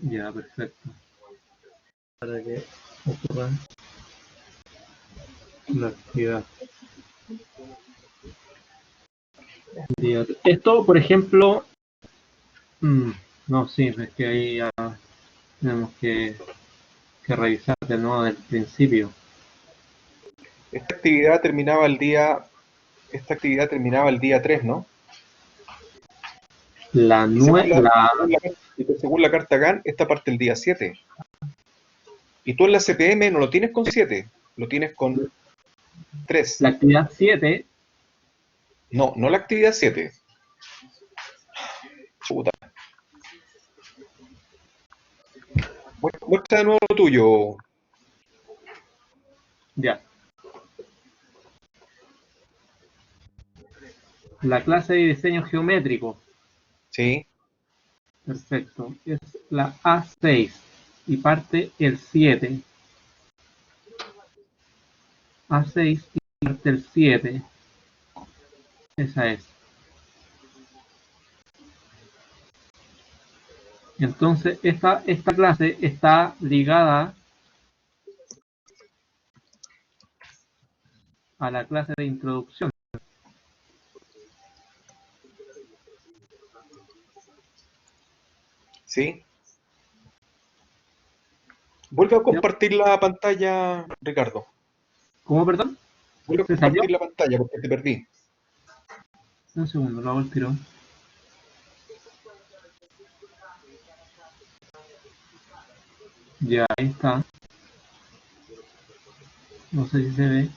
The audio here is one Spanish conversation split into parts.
Ya, perfecto. Para que ocurra la actividad. Esto, por ejemplo, no, sí, es que ahí ya tenemos que revisar de nuevo del principio. Esta actividad terminaba el día 3, ¿no? La Y según 9, la, la, según la carta GAN, esta parte el día 7. Y tú en la CPM no lo tienes con 7, lo tienes con 3. la actividad 7, No, no la actividad 7. Chuta. Muestra de nuevo lo tuyo. ya. La clase de diseño geométrico, Sí, perfecto, es la A6 y parte el 7. A6 y parte el 7. Esa es. Entonces, esta clase está ligada a la clase de introducción. sí. Vuelve a ¿Sí? compartir la pantalla, Ricardo. ¿Cómo, perdón? Vuelve a ¿Se salió? compartir la pantalla porque te perdí. Un segundo, lo hago el tiro. Ya, ahí está. No sé si se ve.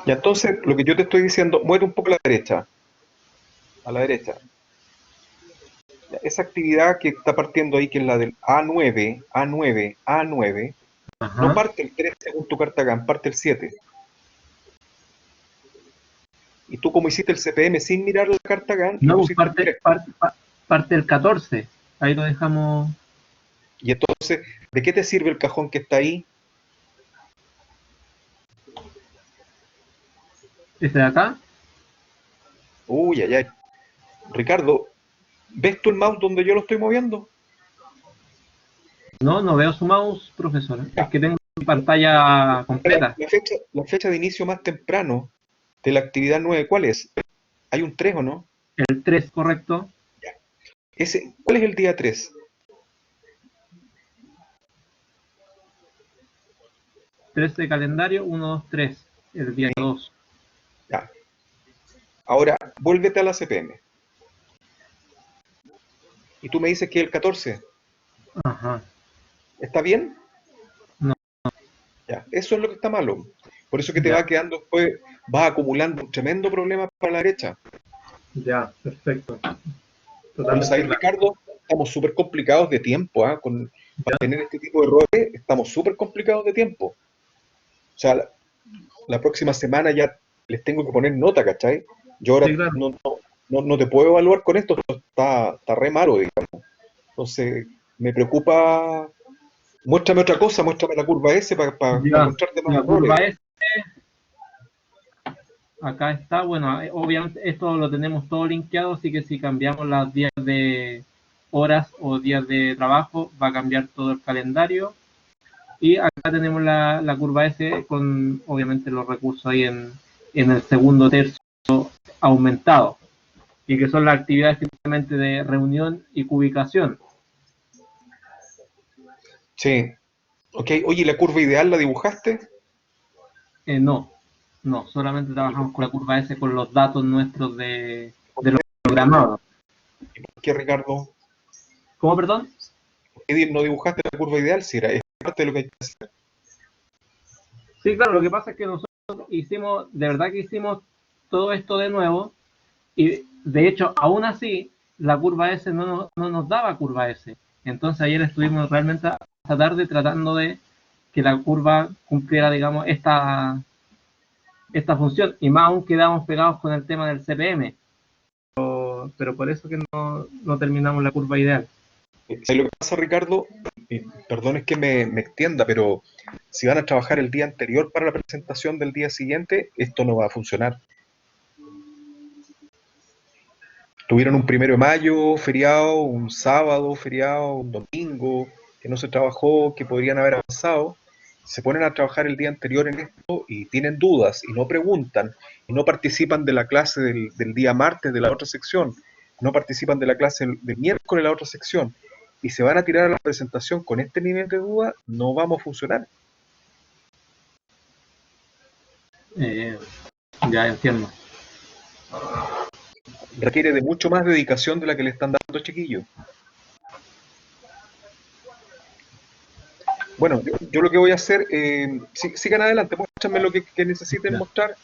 Y entonces, lo que yo te estoy diciendo, mueve un poco a la derecha. A la derecha. Esa actividad que está partiendo ahí, que es la del A9, A9, A9, no Ajá. parte el 3 según tu carta GAN, parte el 7. Y tú como hiciste el CPM sin mirar la carta GAN, le No, pues pusiste el 3. parte del 14. Ahí lo dejamos. Y entonces, ¿de qué te sirve el cajón que está ahí? Este de acá. Uy, ay, ay. Ricardo, ¿ves tú el mouse donde yo lo estoy moviendo? No, no veo su mouse, profesora. Es Ya. que tengo mi pantalla completa. La fecha de inicio más temprano de la actividad 9, ¿cuál es? ¿Hay un 3 o no? El 3, correcto. ¿Cuál es el día 3? 3 de calendario, 1, 2, 3. El día Sí, 2. ya. Ahora, vuélvete a la CPM. Y tú me dices que es el 14. Ajá. ¿Está bien? No, Ya. Eso es lo que está malo. Por eso que te ya, va quedando después, vas acumulando un tremendo problema para la derecha. ya, perfecto. Pero Totalmente sabes, claro. Ricardo, estamos súper complicados de tiempo, ¿ah? Para Ya, tener este tipo de errores, estamos súper complicados de tiempo. O sea, la próxima semana ya les tengo que poner nota, ¿cachai? Yo sí, ahora claro. no te puedo evaluar con esto, está re malo, digamos. Entonces, me preocupa. Muéstrame otra cosa, muéstrame la curva S para Ya, encontrarte más la curva errores. S, acá está. Bueno, obviamente esto lo tenemos todo linkeado, así que si cambiamos las días de horas o días de trabajo, va a cambiar todo el calendario. Y acá tenemos la curva S con obviamente los recursos ahí en el segundo tercio aumentado. Y que son las actividades simplemente de reunión y cubicación. Sí. Ok, oye, ¿la curva ideal la dibujaste? No, no, solamente ¿Y por trabajamos con la curva S con los datos nuestros de los Ricardo? programados. ¿Y por qué, Ricardo? ¿Cómo, perdón? ¿Por qué no dibujaste la curva ideal? Si era, es parte de lo que hay que hacer. Sí, claro, lo que pasa es que nosotros hicimos, de verdad que hicimos todo esto de nuevo y de hecho, aún así, la curva S no nos daba curva S. Entonces ayer estuvimos realmente hasta tarde tratando de que la curva cumpliera, digamos, esta función y más aún quedamos pegados con el tema del CPM. Pero por eso que no terminamos la curva ideal. ¿Sabes lo que pasa, Ricardo? Y perdón es que me extienda, pero si van a trabajar el día anterior para la presentación del día siguiente, esto no va a funcionar. tuvieron un 1 de mayo feriado, un sábado feriado, un domingo, que no se trabajó, que podrían haber avanzado, se ponen a trabajar el día anterior en esto y tienen dudas y no preguntan y no participan de la clase del día martes de la otra sección, no participan de la clase del miércoles de la otra sección y se van a tirar a la presentación con este nivel de duda, no vamos a funcionar. Ya entiendo. Requiere de mucho más dedicación de la que le están dando, chiquillos. Bueno, yo lo que voy a hacer, sigan adelante, muéstrenme lo que necesiten Ya. mostrar.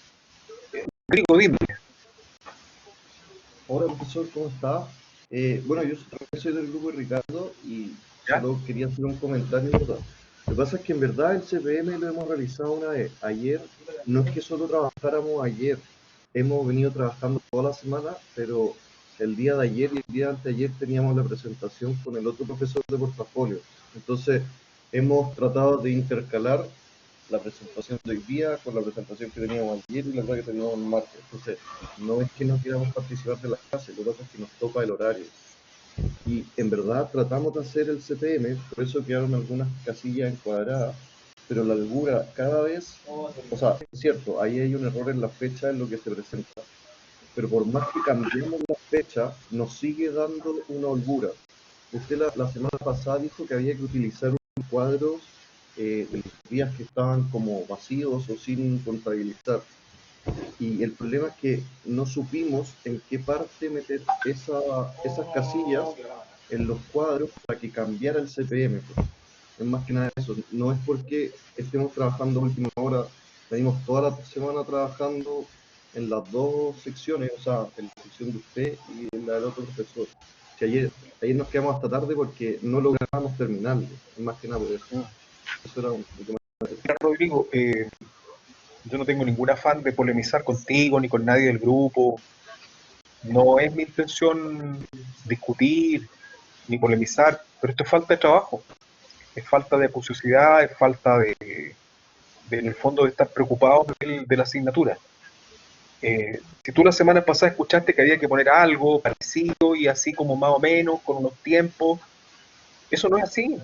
Rico, dime. Hola profesor, ¿cómo está? Bueno, yo soy del grupo de Ricardo y ¿Ya? solo quería hacer un comentario. Lo que pasa es que en verdad el CPM lo hemos realizado una vez. Ayer, no es que solo trabajáramos ayer, hemos venido trabajando toda la semana, pero el día de ayer y el día de anteayer teníamos la presentación con el otro profesor de portafolio. Entonces, hemos tratado de intercalar la presentación de hoy día con la presentación que teníamos ayer y la que teníamos el martes. Entonces, no es que no queramos participar de la clase, lo que pasa es que nos toca el horario. Y en verdad tratamos de hacer el CPM, por eso quedaron algunas casillas encuadradas, pero la holgura cada vez, o sea, es cierto, ahí hay un error en la fecha en lo que se presenta, pero por más que cambiemos la fecha, nos sigue dando una holgura. Usted la semana pasada dijo que había que utilizar un cuadro de los días que estaban como vacíos o sin contabilizar. Y el problema es que no supimos en qué parte meter esas casillas en los cuadros para que cambiara el CPM. Pues. Es más que nada eso. No es porque estemos trabajando a última hora, venimos toda la semana trabajando en las dos secciones, o sea, en la sección de usted y en la del otro profesor. Si ayer nos quedamos hasta tarde porque no logramos terminarlo, es más que nada por eso. Eso era un poco más. Mira, Rodrigo, yo no tengo ningún afán de polemizar contigo ni con nadie del grupo. No es mi intención discutir ni polemizar, pero esto es falta de trabajo, es falta de acuciosidad, es falta en el fondo de estar preocupados de la asignatura. Si tú la semana pasada escuchaste que había que poner algo parecido y así como más o menos, con unos tiempos, eso no es así.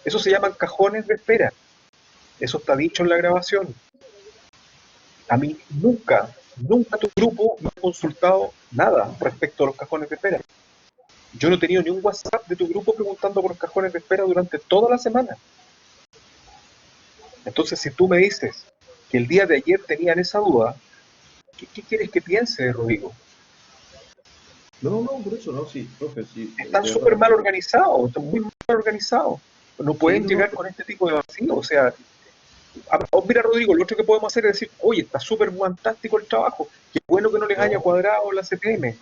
Eso se llaman cajones de espera. Eso está dicho en la grabación. A mí nunca tu grupo me ha consultado nada respecto a los cajones de espera. Yo no he tenido ni un WhatsApp de tu grupo preguntando por los cajones de espera durante toda la semana. Entonces, si tú me dices que el día de ayer tenían esa duda, ¿qué quieres que piense, Rodrigo? No, por eso no, sí, profe, sí. Están súper mal organizados, están muy mal organizados. No pueden Sí, llegar con este tipo de vacío. O sea, mira, Rodrigo, lo otro que podemos hacer es decir, oye, está súper fantástico el trabajo. Qué bueno que no les haya cuadrado la CPM.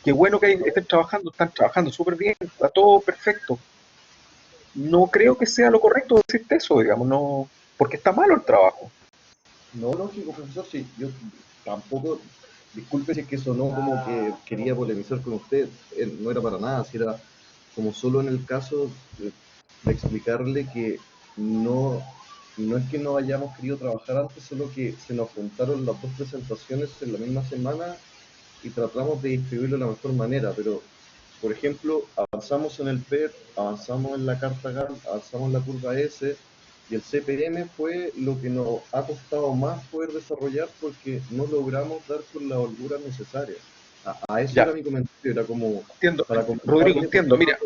Qué bueno que estén trabajando, están trabajando súper bien, está todo perfecto. No creo que sea lo correcto decirte eso, digamos, no, porque está malo el trabajo. No, lógico, profesor, sí, yo tampoco, disculpe si es que sonó como que quería polemizar con usted, no era para nada, si era como solo en el caso de explicarle que no es que no hayamos querido trabajar antes, solo que se nos juntaron las dos presentaciones en la misma semana y tratamos de distribuirlo de la mejor manera, pero, por ejemplo, avanzamos en el PER, avanzamos en la carta Gantt, avanzamos en la curva S, y el CPM fue lo que nos ha costado más poder desarrollar porque no logramos dar con la holgura necesaria. A eso Ya, era mi comentario, era como entiendo, para Rodrigo, comentarle, entiendo, porque mira,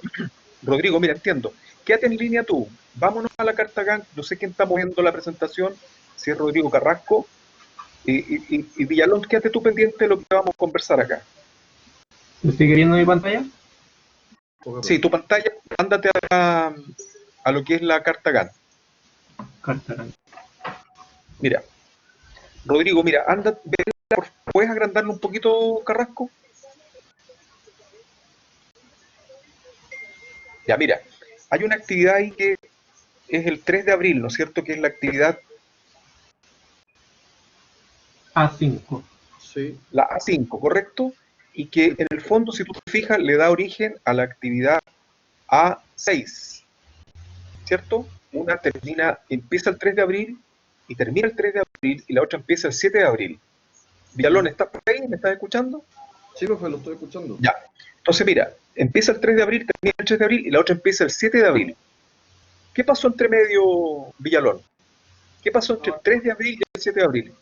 Rodrigo, mira, entiendo. Quédate en línea tú, vámonos a la carta Gantt, no sé quién está moviendo la presentación, si es Rodrigo Carrasco, y Villalón, quédate tú pendiente de lo que vamos a conversar acá. ¿Se sigue viendo mi pantalla? Sí, tu pantalla, ándate a lo que es la carta Gantt. Cartaran. Mira, Rodrigo, mira, anda, ¿puedes agrandarlo un poquito, Carrasco? Ya, mira, hay una actividad ahí que es el 3 de abril, ¿no es cierto? Que es la actividad, A5. sí, la A5, ¿correcto? Y que en el fondo, si tú te fijas, le da origen a la actividad A6, ¿cierto? Una empieza el 3 de abril y termina el 3 de abril y la otra empieza el 7 de abril. Villalón, ¿estás por ahí? ¿Me estás escuchando? Sí, profe, lo estoy escuchando. Ya. Entonces, mira, empieza el 3 de abril, termina el 3 de abril y la otra empieza el 7 de abril. ¿Qué pasó entre medio, Villalón? ¿Qué pasó entre el 3 de abril y el 7 de abril?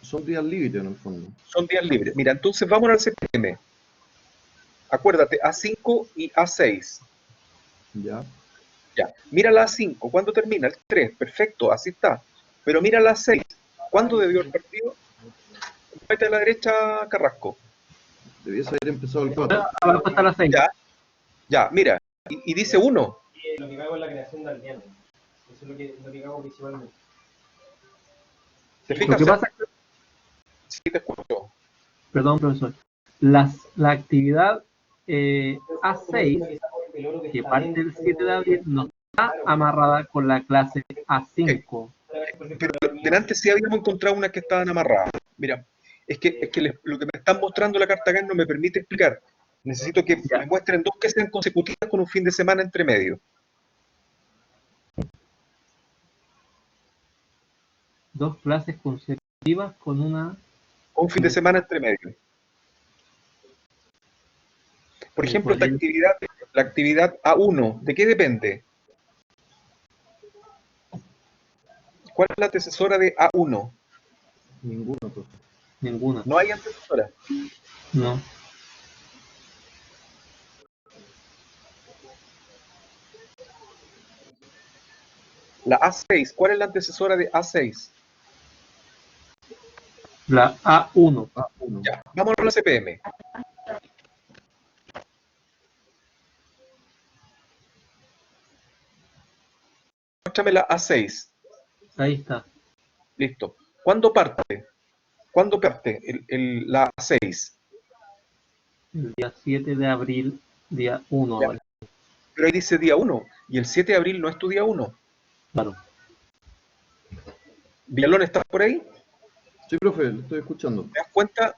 Son días límites en el fondo. Son días libres. Mira, entonces vámonos al CPM. Acuérdate, A5 y A6. Ya. Ya. Mira la A5, ¿cuándo termina? El 3, perfecto, así está. Pero mira la A6, ¿cuándo debió haber partido? Vete a la derecha, Carrasco. Debiese haber empezado el 4. Abajo está la 6. Ya, ya, mira. Y dice 1. Lo que hago es la creación de aldeanos. Eso es lo que hago principalmente. ¿Te Lo fijas? que pasa es que, Sí, te escucho. perdón, profesor, la actividad A6, que parte el 7 de abril, no está amarrada con la clase A5. Pero delante sí habíamos encontrado unas que estaban amarradas. Mira, lo que me están mostrando la carta acá no me permite explicar. Necesito que Ya. me muestren dos que sean consecutivas con un fin de semana entre medio. Dos clases consecutivas con una... Con un fin de semana entre medio. Por ejemplo, la actividad A1, ¿de qué depende? ¿Cuál es la antecesora de A1? Ninguno, profe. Ninguna. No hay antecesora. No. La A6, ¿cuál es la antecesora de A6? La A1. A1. Ya, vámonos a la CPM. Muéstrame la A6. Ahí está. Listo. ¿Cuándo parte? ¿Cuándo parte la A6? El día 7 de abril, día 1. Ya. Pero ahí dice día 1. Y el 7 de abril no es tu día 1. Claro. Villalón, ¿estás por ahí? Sí, profe, lo estoy escuchando. ¿Te das cuenta?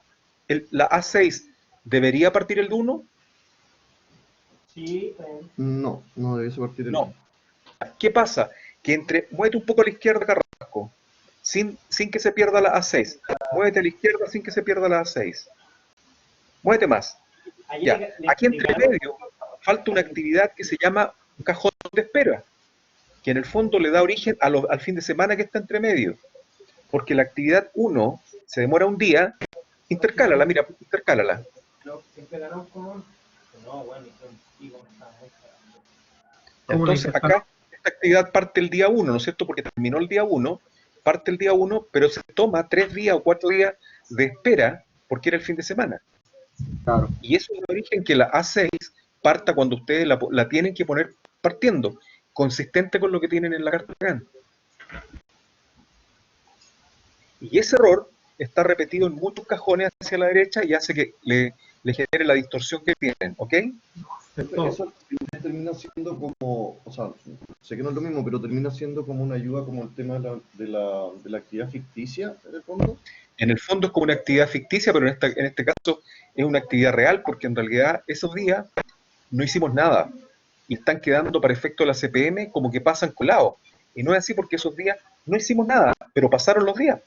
La A6 debería partir el de 1. Sí, está bien. No, no debiese partir el No. ¿Qué pasa? Que muévete un poco a la izquierda, Carrasco, sin que se pierda la A6. Muévete a la izquierda sin que se pierda la A6. Muévete más. Ahí Ya. le- Aquí le- entre medio falta una actividad que se llama un cajón de espera, que en el fondo le da origen al fin de semana que está entre medio. Porque la actividad 1 se demora un día. Intercálala, mira, intercálala. No, siempre ganamos con... No, bueno, y con esta... ¿Cómo la Entonces, intercala? acá esta actividad parte el día 1, ¿no es cierto? Porque terminó el día 1, parte el día 1, pero se toma 3 días o 4 días de espera porque era el fin de semana. Claro. Y eso es el origen que la A6 parta cuando ustedes la tienen que poner partiendo, consistente con lo que tienen en la carta acá. Y ese error está repetido en muchos cajones hacia la derecha y hace que le genere la distorsión que tienen, ¿ok? Eso al final termina siendo como, o sea, sé que no es lo mismo, pero termina siendo como una ayuda como el tema de la actividad ficticia, en el fondo. En el fondo es como una actividad ficticia, pero en este caso es una actividad real, porque en realidad esos días no hicimos nada y están quedando para efecto de la CPM como que pasan colados. Y no es así porque esos días no hicimos nada, pero pasaron los días.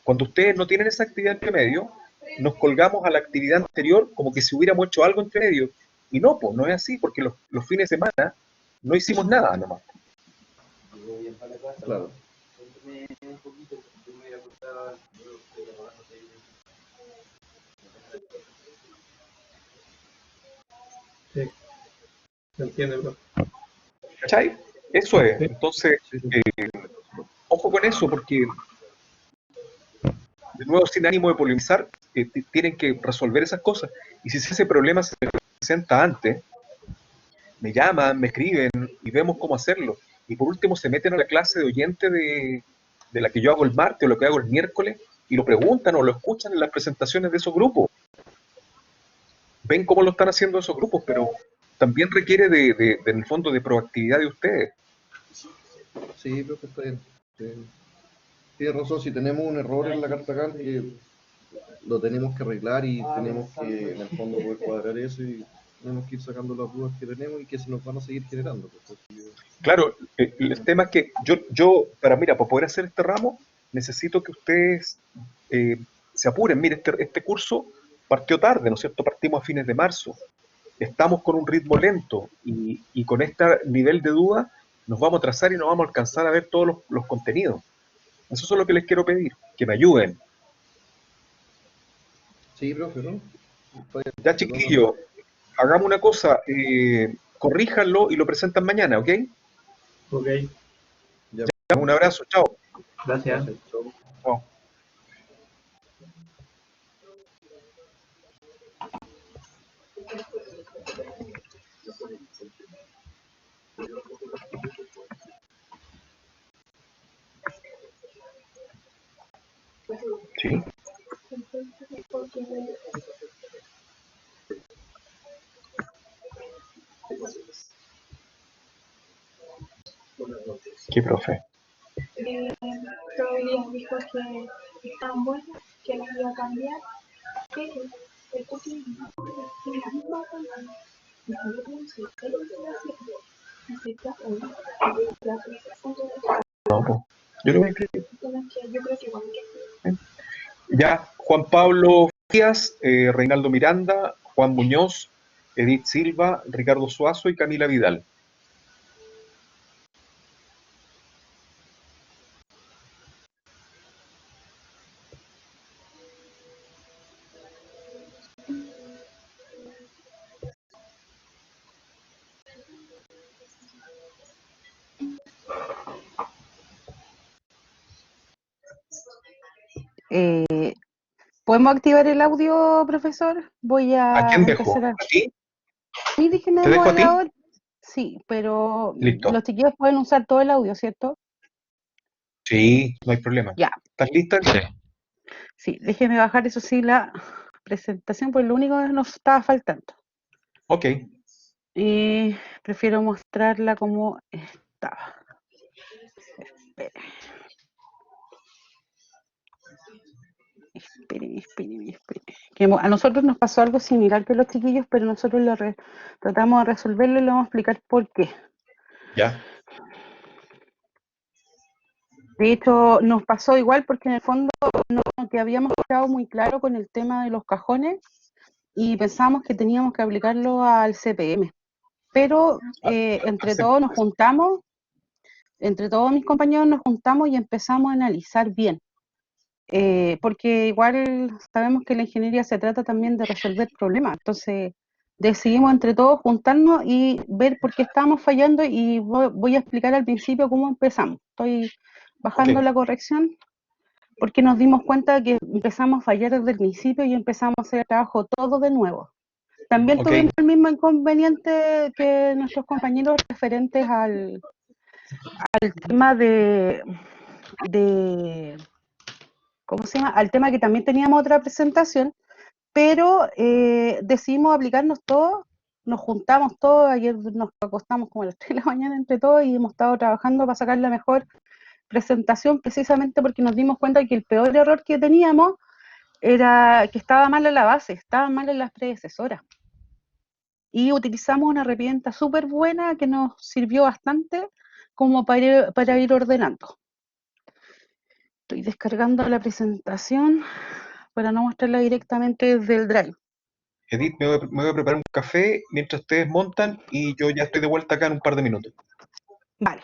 Cuando ustedes no tienen esa actividad entre medio, nos colgamos a la actividad anterior como que si hubiéramos hecho algo entre medio. Y no, pues no es así, porque los fines de semana no hicimos nada nomás. Claro. Sí. Se entiende, bro. ¿Cachai? Eso es. Entonces, Sí, sí. ojo con eso, porque de nuevo, sin ánimo de polemizar, tienen que resolver esas cosas. Y si ese problema se presenta antes, me llaman, me escriben y vemos cómo hacerlo. Y por último se meten a la clase de oyente de la que yo hago el martes o lo que hago el miércoles y lo preguntan o lo escuchan en las presentaciones de esos grupos. Ven cómo lo están haciendo esos grupos, pero también requiere en el fondo de proactividad de ustedes. Sí, profe, está bien. Sí. Tienes razón, si tenemos un error en la carta Gantt, lo tenemos que arreglar y tenemos que, en el fondo, poder cuadrar eso y tenemos que ir sacando las dudas que tenemos y que se nos van a seguir generando. Pues. Claro, el tema es que para poder hacer este ramo, necesito que ustedes se apuren. Mire, este curso partió tarde, ¿no es cierto? Partimos a fines de marzo. Estamos con un ritmo lento y con este nivel de duda nos vamos a trazar y no vamos a alcanzar a ver todos los contenidos. Eso es lo que les quiero pedir, que me ayuden. Sí, profe, ¿no? Está bien, Ya, se toma chiquillo, hagamos una cosa, corríjanlo y lo presentan mañana, ¿ok? Ok, ya, Un abrazo, chao. gracias. gracias, chao. Chao. Sí. ¿Qué, profe? Todavía dijo que estaban buenas, que las iba a cambiar, pero el coche tiene la misma campaña. Y yo no sé, ¿qué es lo que va a hacer? Necesita hoy, la presentación de No, pues, yo lo voy a escribir. que yo creo que igual que Ya, Juan Pablo Díaz, Reinaldo Miranda, Juan Muñoz, Edith Silva, Ricardo Suazo y Camila Vidal. ¿Podemos activar el audio, profesor? Voy ¿A a quién dejo? empezar a... ¿A ti? Sí, ¿Te dejo dijimos a ti? ahora. Sí, pero Listo. los chiquillos pueden usar todo el audio, ¿cierto? Sí, no hay problema. Ya, ¿Estás lista? Sí. sí, déjeme bajar eso sí la presentación, porque lo único que nos estaba faltando. Ok. Y prefiero mostrarla como estaba. Espéreme. Que a nosotros nos pasó algo similar que a los chiquillos, pero nosotros tratamos de resolverlo y le vamos a explicar por qué. Ya. De hecho, nos pasó igual porque en el fondo no, que habíamos quedado muy claro con el tema de los cajones y pensamos que teníamos que aplicarlo al CPM. Pero entre todos nos juntamos, entre todos mis compañeros nos juntamos y empezamos a analizar bien. Porque igual sabemos que la ingeniería se trata también de resolver problemas. Entonces decidimos entre todos juntarnos y ver por qué estábamos fallando y voy a explicar al principio cómo empezamos. Estoy bajando Ok. la corrección porque nos dimos cuenta que empezamos a fallar desde el principio y empezamos a hacer el trabajo todo de nuevo. También Ok. tuvimos el mismo inconveniente que nuestros compañeros referentes al tema de, ¿cómo se llama? Al tema que también teníamos otra presentación, pero decidimos aplicarnos todos, nos juntamos todos, ayer nos acostamos como a las 3 de la mañana entre todos y hemos estado trabajando para sacar la mejor presentación precisamente porque nos dimos cuenta que el peor error que teníamos era que estaba mal en la base, estaba mal en las predecesoras. Y utilizamos una herramienta súper buena que nos sirvió bastante como para ir ordenando. Estoy descargando la presentación para no mostrarla directamente desde el Drive. Edith, me voy a preparar un café mientras ustedes montan y yo ya estoy de vuelta acá en un par de minutos. Vale.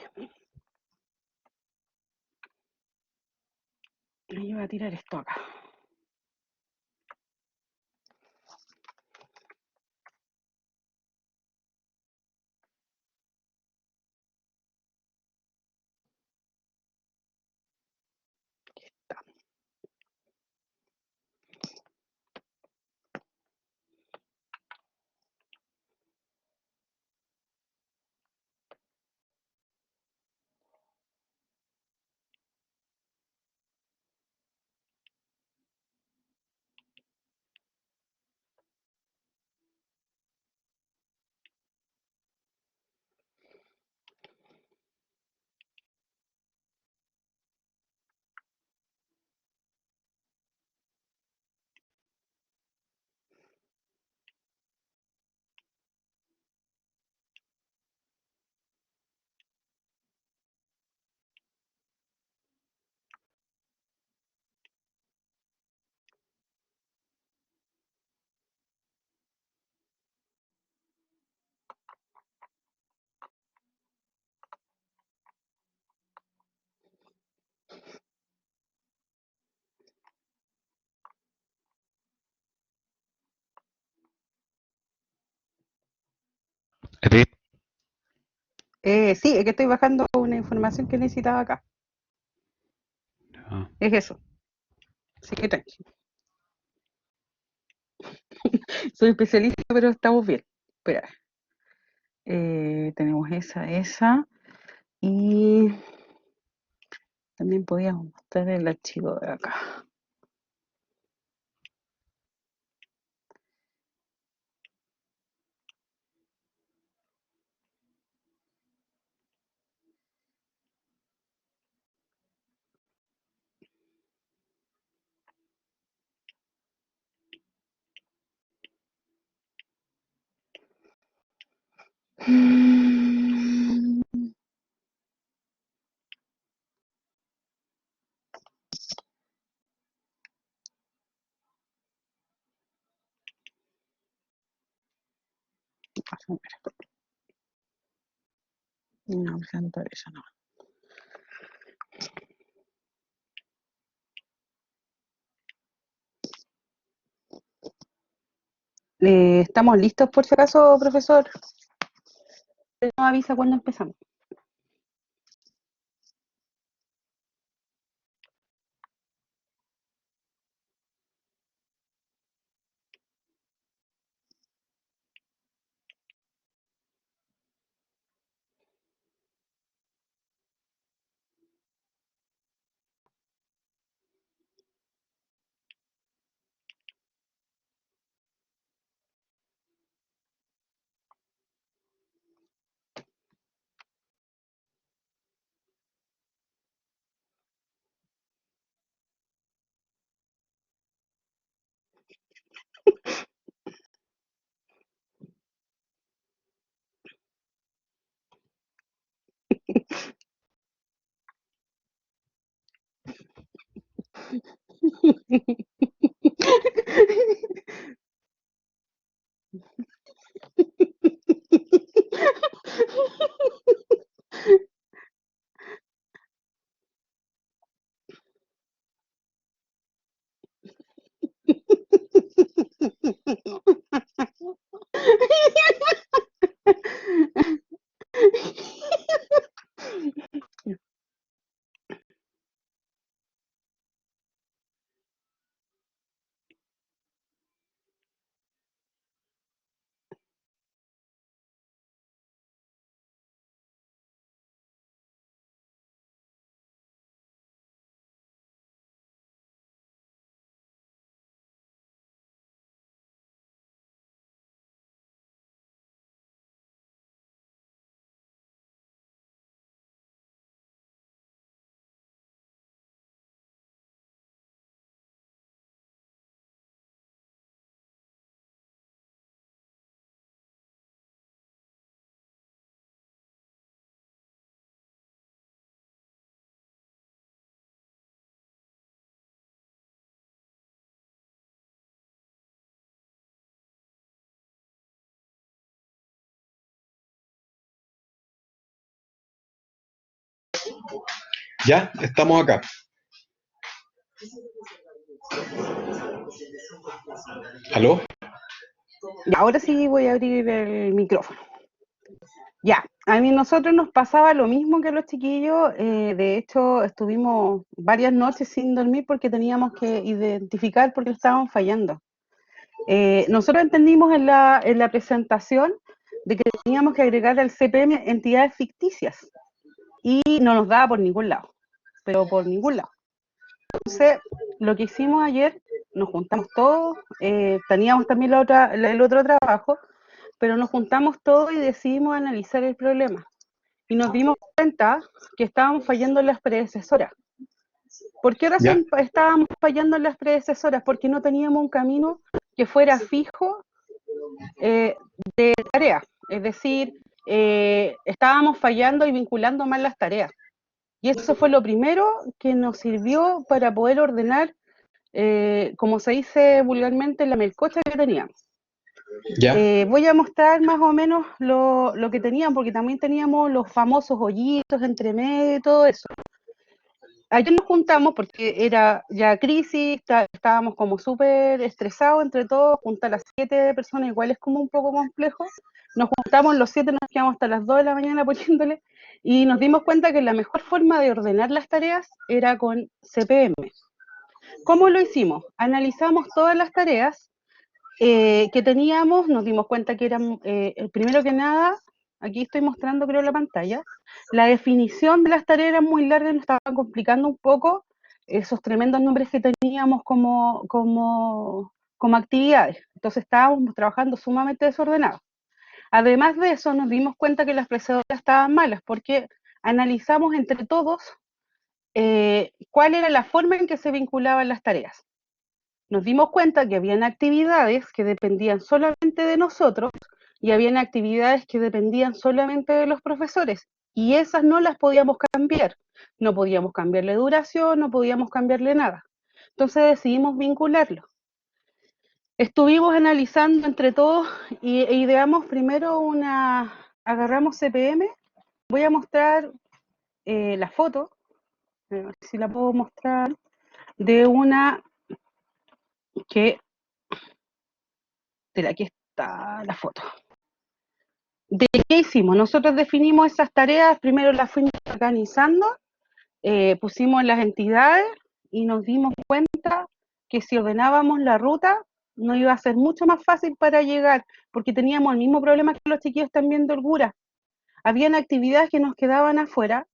Y voy a tirar esto acá. Sí, es que estoy bajando una información que necesitaba acá. Ya. Es eso. Así que tranqui. Soy especialista, pero estamos bien. Espera. Tenemos esa. Y también podíamos mostrar el archivo de acá. No, presentar eso no. ¿Estamos listos por si acaso, profesor? Nos avisa cuando empezamos. Ya, estamos acá. ¿Aló? Y ahora sí voy a abrir el micrófono. Ya, a mí nosotros nos pasaba lo mismo que a los chiquillos. De hecho, estuvimos varias noches sin dormir porque teníamos que identificar por qué estábamos fallando. Nosotros entendimos en la presentación de que teníamos que agregar al CPM entidades ficticias y no nos daba por ningún lado, pero por ningún lado. Entonces, lo que hicimos ayer, nos juntamos todos, teníamos también el otro trabajo, pero nos juntamos todos y decidimos analizar el problema. Y nos dimos cuenta que estábamos fallando en las predecesoras. ¿Por qué razón estábamos fallando en las predecesoras? Porque no teníamos un camino que fuera fijo de tarea. Es decir, estábamos fallando y vinculando mal las tareas. Y eso fue lo primero que nos sirvió para poder ordenar, como se dice vulgarmente, la melcocha que teníamos. Voy a mostrar más o menos lo que teníamos, porque también teníamos los famosos hoyitos entre medio y todo eso. ayer nos juntamos porque era ya crisis, estábamos como súper estresados entre todos, juntar a las 7 personas igual es como un poco complejo. Nos juntamos los 7, nos quedamos hasta las 2 de la mañana poniéndole y nos dimos cuenta que la mejor forma de ordenar las tareas era con CPM. ¿Cómo lo hicimos? Analizamos todas las tareas que teníamos, nos dimos cuenta que eran, primero que nada, aquí estoy mostrando creo la pantalla, la definición de las tareas era muy larga y nos estaban complicando un poco esos tremendos nombres que teníamos como actividades. Entonces estábamos trabajando sumamente desordenados. Además de eso, nos dimos cuenta que las precedoras estaban malas porque analizamos entre todos cuál era la forma en que se vinculaban las tareas. Nos dimos cuenta que habían actividades que dependían solamente de nosotros y habían actividades que dependían solamente de los profesores, y esas no las podíamos cambiar. No podíamos cambiarle duración, no podíamos cambiarle nada. Entonces decidimos vincularlo. Estuvimos analizando entre todos e ideamos primero agarramos CPM, voy a mostrar la foto, a ver si la puedo mostrar, de una que, aquí está la foto. ¿De qué hicimos? Nosotros definimos esas tareas, primero las fuimos organizando, pusimos las entidades y nos dimos cuenta que si ordenábamos la ruta no iba a ser mucho más fácil para llegar, porque teníamos el mismo problema que los chiquillos también de holgura. Habían actividades que nos quedaban afuera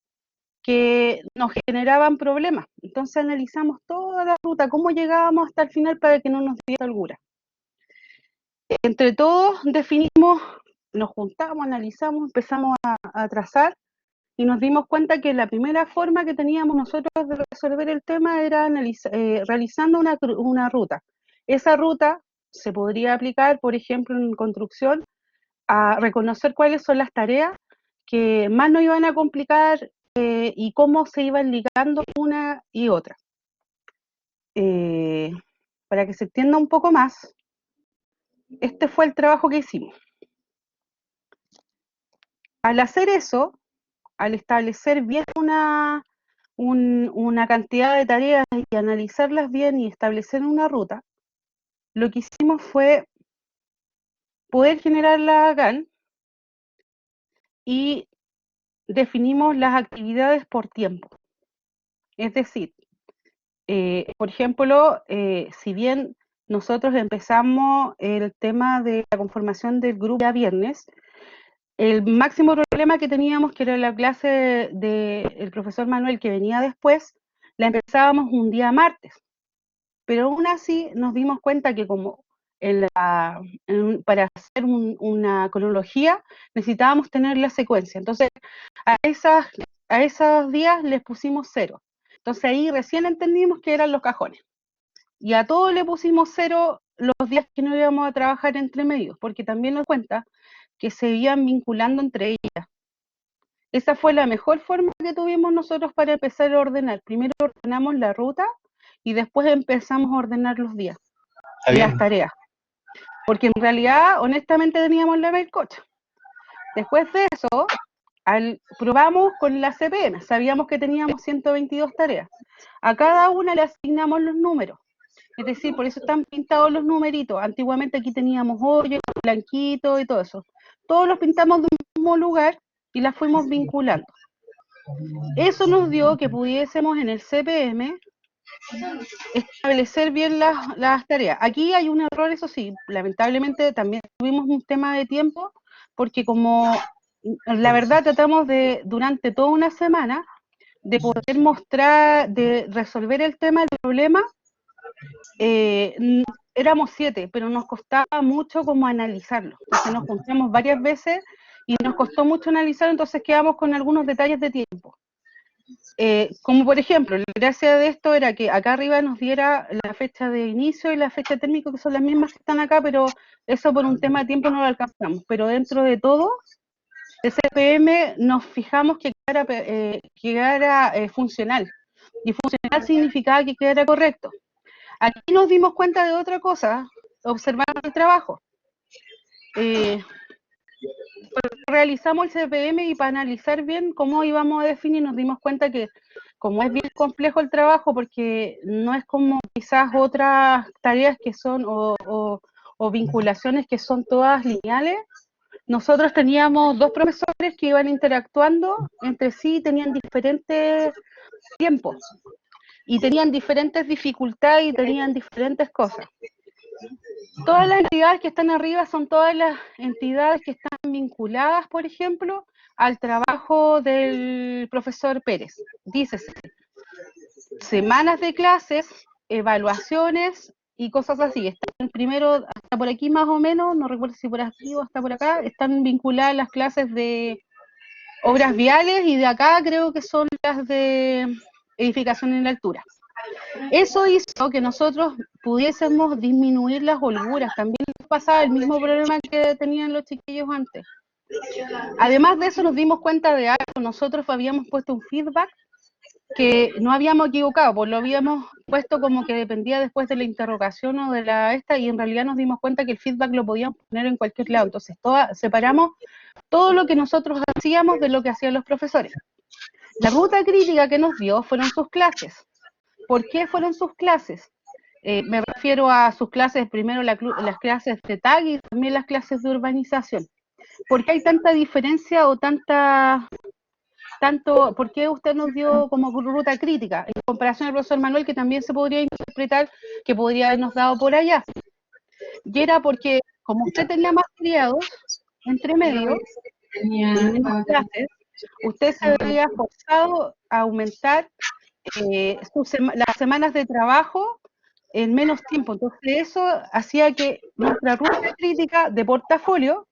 que nos generaban problemas. Entonces analizamos toda la ruta, cómo llegábamos hasta el final para que no nos diera holgura. Entre todos definimos, nos juntamos, analizamos, empezamos a trazar y nos dimos cuenta que la primera forma que teníamos nosotros de resolver el tema era realizando una ruta. Esa ruta se podría aplicar, por ejemplo, en construcción, a reconocer cuáles son las tareas que más nos iban a complicar y cómo se iban ligando una y otra. Para que se entienda un poco más, este fue el trabajo que hicimos. Al hacer eso, al establecer bien una cantidad de tareas y analizarlas bien y establecer una ruta, lo que hicimos fue poder generar la GAN y definimos las actividades por tiempo. Es decir, por ejemplo, si bien nosotros empezamos el tema de la conformación del grupo a viernes, el máximo problema que teníamos, que era la clase del profesor Manuel que venía después, la empezábamos un día martes. Pero aún así nos dimos cuenta que como para hacer una cronología necesitábamos tener la secuencia. Entonces a esos días les pusimos 0. Entonces ahí recién entendimos que eran los cajones. Y a todos le pusimos 0 los días que no íbamos a trabajar entre medios, porque también nos cuenta que se iban vinculando entre ellas. Esa fue la mejor forma que tuvimos nosotros para empezar a ordenar. Primero ordenamos la ruta y después empezamos a ordenar los días y las tareas. Porque en realidad, honestamente, teníamos la melcocha. Después de eso, probamos con la CPM. Sabíamos que teníamos 122 tareas. A cada una le asignamos los números. Es decir, por eso están pintados los numeritos. Antiguamente aquí teníamos hoyos, blanquitos y todo eso. Todos los pintamos de un mismo lugar y las fuimos vinculando. Eso nos dio que pudiésemos en el CPM establecer bien las tareas. Aquí hay un error, eso sí, lamentablemente también tuvimos un tema de tiempo, porque como la verdad tratamos de, durante toda una semana, de poder mostrar, de resolver el tema del problema, éramos 7, pero nos costaba mucho como analizarlo. Entonces nos juntamos varias veces y nos costó mucho analizarlo, entonces quedamos con algunos detalles de tiempo. Como por ejemplo, la gracia de esto era que acá arriba nos diera la fecha de inicio y la fecha térmica, que son las mismas que están acá, pero eso por un tema de tiempo no lo alcanzamos. Pero dentro de todo, de CPM nos fijamos que quedara funcional. Y funcional significaba que quedara correcto. Aquí nos dimos cuenta de otra cosa, observando el trabajo. Realizamos el CPM y para analizar bien cómo íbamos a definir nos dimos cuenta que como es bien complejo el trabajo, porque no es como quizás otras tareas que son, o vinculaciones que son todas lineales, nosotros teníamos 2 profesores que iban interactuando entre sí, tenían diferentes tiempos, y tenían diferentes dificultades y tenían diferentes cosas. Todas las entidades que están arriba son todas las entidades que están vinculadas, por ejemplo, al trabajo del profesor Pérez. Dice semanas de clases, evaluaciones y cosas así. Están primero, hasta por aquí más o menos, no recuerdo si por aquí o hasta por acá, están vinculadas las clases de obras viales, y de acá creo que son las de edificación en la altura. Eso hizo que nosotros pudiésemos disminuir las holguras. También pasaba el mismo problema que tenían los chiquillos antes. Además de eso, nos dimos cuenta de algo. Nosotros habíamos puesto un feedback que no habíamos equivocado, pues lo habíamos puesto como que dependía después de la interrogación o de la esta, y en realidad nos dimos cuenta que el feedback lo podíamos poner en cualquier lado. Entonces, separamos todo lo que nosotros hacíamos de lo que hacían los profesores. La ruta crítica que nos dio fueron sus clases. ¿Por qué fueron sus clases? Me refiero a sus clases, primero las clases de TAG y también las clases de urbanización. ¿Por qué hay tanta diferencia o por qué usted nos dio como ruta crítica en comparación al profesor Manuel, que también se podría interpretar que podría habernos dado por allá? Y era porque, como usted tenía más feriados entre medio, menos clases, usted se veía forzado a aumentar las semanas de trabajo en menos tiempo. Entonces eso hacía que nuestra ruta crítica de portafolio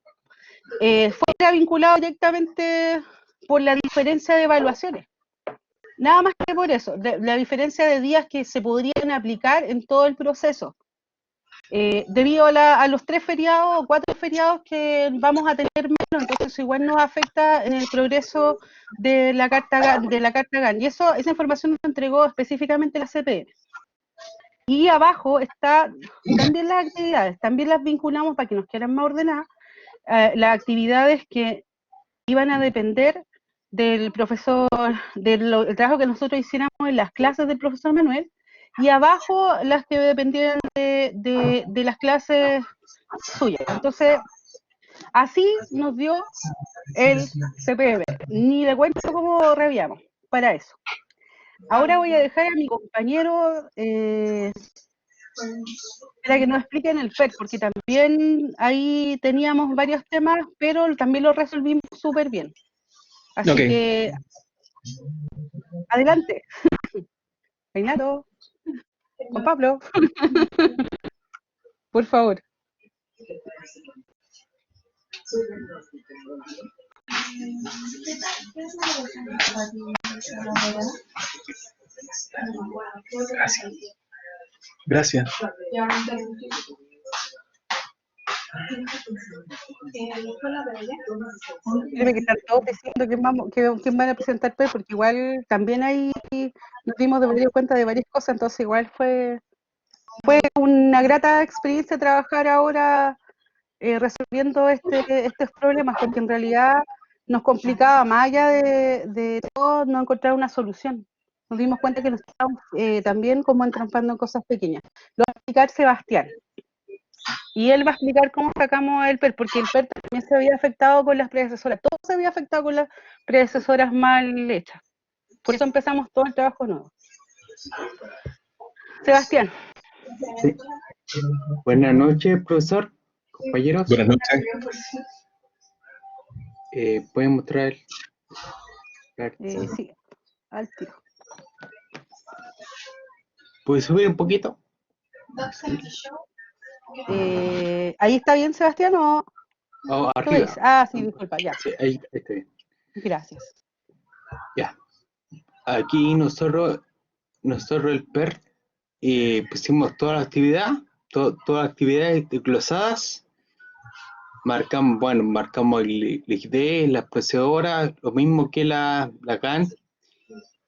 fuera vinculado directamente por la diferencia de evaluaciones. Nada más que por eso, la diferencia de días que se podrían aplicar en todo el proceso. Debido a los 3 feriados o 4 feriados que vamos a tener menos, entonces igual nos afecta en el progreso de la carta GAN. Y esa información nos entregó específicamente la CPN. Y abajo está también las actividades, también las vinculamos para que nos quieran más ordenadas, las actividades que iban a depender del profesor, del trabajo que nosotros hiciéramos en las clases del profesor Manuel, y abajo las que dependieran de las clases suyas. Entonces, así nos dio el CPB. Ni le cuento cómo reviamos para eso. Ahora voy a dejar a mi compañero para que nos expliquen el PER, porque también ahí teníamos varios temas, pero también lo resolvimos súper bien. Así que, adelante. Reinaldo, Juan Pablo, por favor. Gracias. Dime que están todos diciendo quién van a presentar PER, porque igual también ahí nos dimos cuenta de varias cosas, entonces igual fue una grata experiencia trabajar ahora resolviendo estos problemas, porque en realidad nos complicaba, más allá de todo, no encontrar una solución. Nos dimos cuenta que nos estábamos también como entrampando en cosas pequeñas. Lo va a explicar Sebastián. Y él va a explicar cómo sacamos el PER, porque el PER también se había afectado con las predecesoras. Todo se había afectado con las predecesoras mal hechas. Por eso empezamos todo el trabajo nuevo. Sebastián. Sí. Buenas noches, profesor, compañeros. Buenas noches. ¿Pueden mostrar Sí, al tiro. ¿Puedes subir un poquito? ¿Ahí está bien, Sebastián, o...? Oh, arriba. Sí, disculpa, ya. Sí, ahí está bien. Gracias. Ya. Aquí nosotros el PER, pusimos toda la actividad, todas las actividades desglosadas. Marcamos el ID, las procesadoras, lo mismo que la GAN,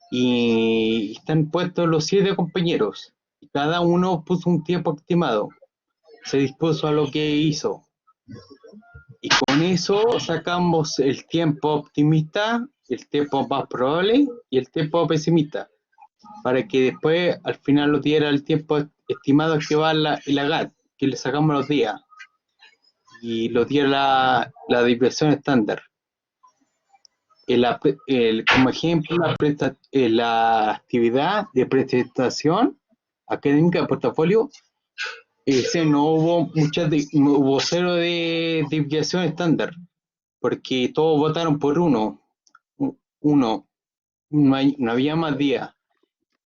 y están puestos los 7 compañeros. Cada uno puso un tiempo estimado, se dispuso a lo que hizo. Y con eso sacamos el tiempo optimista el tiempo más probable y el tiempo pesimista, para que después al final nos diera el tiempo estimado que va la GAT, que le sacamos los días, y lo diera la desviación estándar. Como ejemplo, la actividad de presentación académica de portafolio, no hubo hubo 0 de desviación estándar, porque todos votaron por uno, no había más días.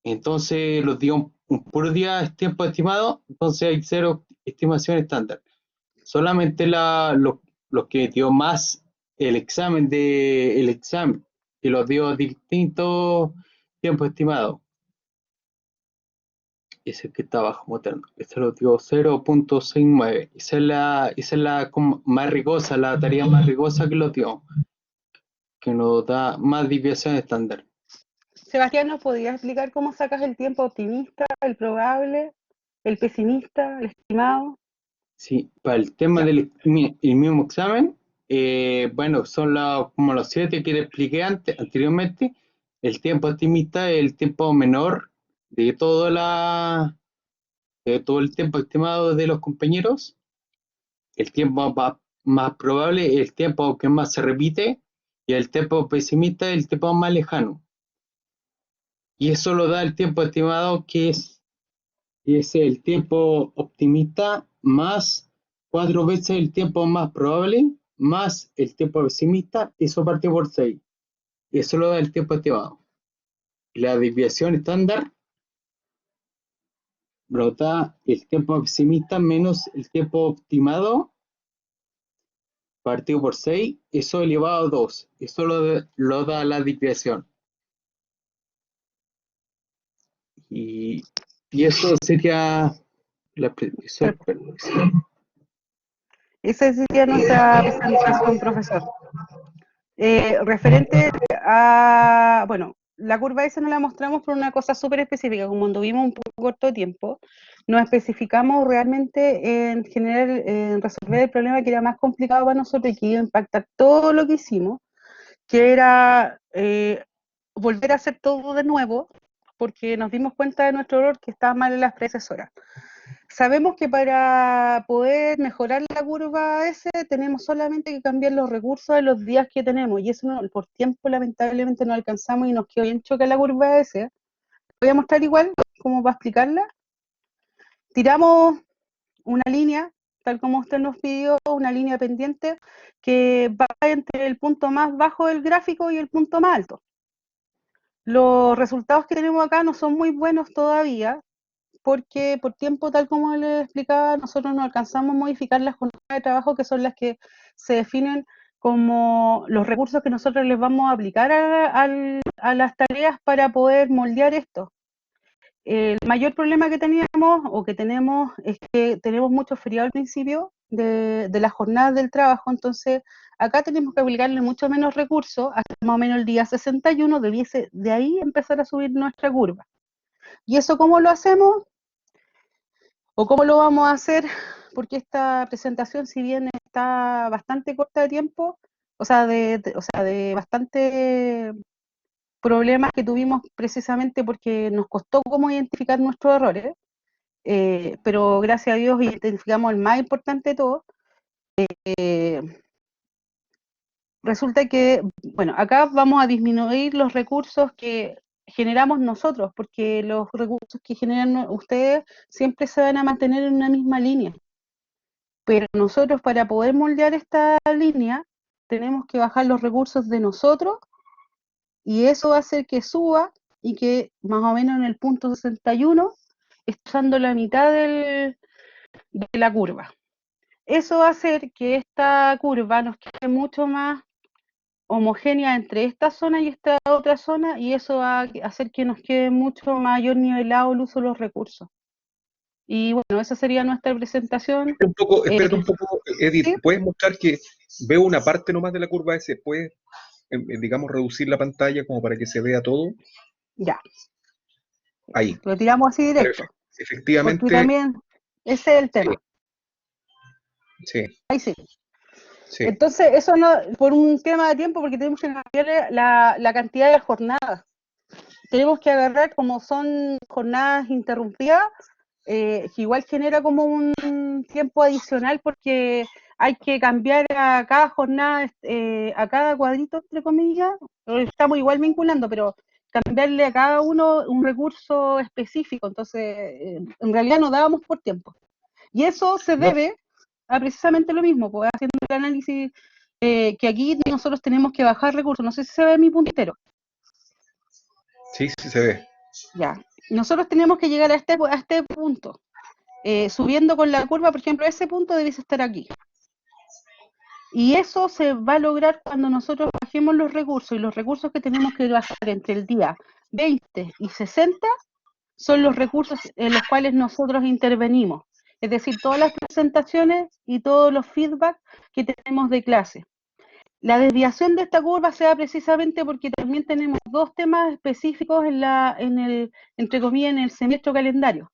Entonces los dio un puro día es tiempo estimado, entonces hay 0 estimación estándar. Solamente los que dio más el examen, que los dio distintos tiempos estimados. Ese que está abajo, mostrando. Ese lo dio 0.69. Esa es la más rigosa, la tarea más rigosa que lo dio, que nos da más desviación estándar. Sebastián, ¿nos podrías explicar cómo sacas el tiempo optimista, el probable, el pesimista, el estimado? Sí, para el tema del el mismo examen, bueno, son como los 7 que te expliqué anteriormente. El tiempo optimista es el tiempo menor de todo el tiempo estimado de los compañeros. El tiempo más probable es el tiempo que más se repite, y el tiempo pesimista es el tiempo más lejano. Y eso lo da el tiempo estimado, que es el tiempo optimista más 4 veces el tiempo más probable más el tiempo pesimista, eso parte por 6. Eso lo da el tiempo estimado. La desviación estándar lo da el tiempo pesimista menos el tiempo optimado partido por 6, eso elevado a 2. Eso lo da la desviación. Y eso sería la Esa sería nuestra presentación, profesor. Referente a, bueno, la curva S no la mostramos por una cosa súper específica, como anduvimos un poco corto de tiempo, nos especificamos realmente en generar, en resolver el problema que era más complicado para nosotros y que iba a impactar todo lo que hicimos, que era volver a hacer todo de nuevo, porque nos dimos cuenta de nuestro error, que estaba mal en las predecesoras. Sabemos que para poder mejorar la curva S tenemos solamente que cambiar los recursos de los días que tenemos, y eso por tiempo lamentablemente no alcanzamos y nos quedó bien choca la curva S. Voy a mostrar igual cómo para explicarla. Tiramos una línea, tal como usted nos pidió, una línea pendiente que va entre el punto más bajo del gráfico y el punto más alto. Los resultados que tenemos acá no son muy buenos todavía, porque por tiempo, tal como les explicaba, nosotros no alcanzamos a modificar las jornadas de trabajo, que son las que se definen como los recursos que nosotros les vamos a aplicar a las tareas para poder moldear esto. El mayor problema que teníamos o que tenemos es que tenemos mucho feriado al principio de las jornadas del trabajo, entonces acá tenemos que aplicarle mucho menos recursos, hasta más o menos el día 61 debiese de ahí empezar a subir nuestra curva. ¿Y eso cómo lo hacemos? ¿O cómo lo vamos a hacer? Porque esta presentación, si bien está bastante corta de tiempo, o sea, de bastante problemas que tuvimos precisamente porque nos costó cómo identificar nuestros errores, pero gracias a Dios identificamos el más importante de todo. Resulta que, bueno, acá vamos a disminuir los recursos que generamos nosotros, porque los recursos que generan ustedes siempre se van a mantener en una misma línea. Pero nosotros, para poder moldear esta línea, tenemos que bajar los recursos de nosotros, y eso va a hacer que suba y que más o menos en el punto 61 esté usando la mitad de la curva. Eso va a hacer que esta curva nos quede mucho más homogénea entre esta zona y esta otra zona, y eso va a hacer que nos quede mucho mayor nivelado el uso de los recursos. Y bueno, esa sería nuestra presentación. Espérate un poco, Edith, ¿sí? ¿puedes mostrar que veo una parte nomás de la curva S? ¿Puedes, digamos, reducir la pantalla como para que se vea todo? Ya. Ahí. Lo tiramos así directo. Efectivamente. Porque también ese es el tema. Sí. Ahí sí. Sí. Entonces, eso no, por un tema de tiempo, porque tenemos que cambiar la cantidad de jornadas. Tenemos que agarrar, como son jornadas interrumpidas, que igual genera como un tiempo adicional porque hay que cambiar a cada jornada, a cada cuadrito, entre comillas, estamos igual vinculando, pero cambiarle a cada uno un recurso específico, entonces en realidad no dábamos por tiempo. Y eso se No, debe a precisamente lo mismo, pues haciendo el análisis que aquí nosotros tenemos que bajar recursos, no sé si se ve mi puntero. sí, sí se ve. Ya, nosotros tenemos que llegar a este punto. Subiendo con la curva, por ejemplo, ese punto debe estar aquí. Y eso se va a lograr cuando nosotros bajemos los recursos, y los recursos que tenemos que bajar entre el día 20 y 60 son los recursos en los cuales nosotros intervenimos. Es decir, todas las presentaciones y todos los feedback que tenemos de clase. La desviación de esta curva se da precisamente porque también tenemos dos temas específicos entre comillas, en el semestre calendario.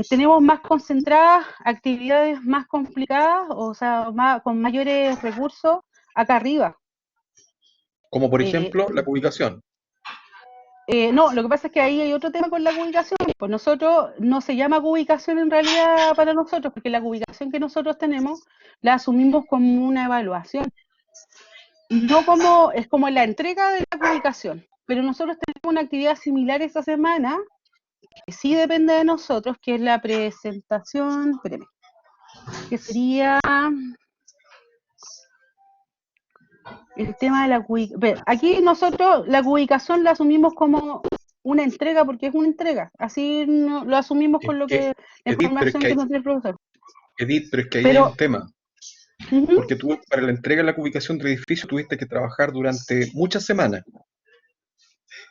Tenemos más concentradas actividades más complicadas, o sea, con mayores recursos acá arriba. Como por Eh, ejemplo la ubicación. no, lo que pasa es que ahí hay otro tema con la ubicación. Pues nosotros, no se llama ubicación en realidad para nosotros, porque la ubicación que nosotros tenemos la asumimos como una evaluación. No como, es como la entrega de la ubicación. Pero nosotros tenemos una actividad similar esta semana, que sí depende de nosotros, que es la presentación, espérame, que sería el tema de la ubicación. Aquí nosotros la ubicación la asumimos como una entrega, porque es una entrega. Así lo asumimos Es con lo que, que la Edith, información que nos dio el profesor. Pero es que ahí hay Pero, un tema. Porque tú, para la entrega de la ubicación del edificio, tuviste que trabajar durante muchas semanas.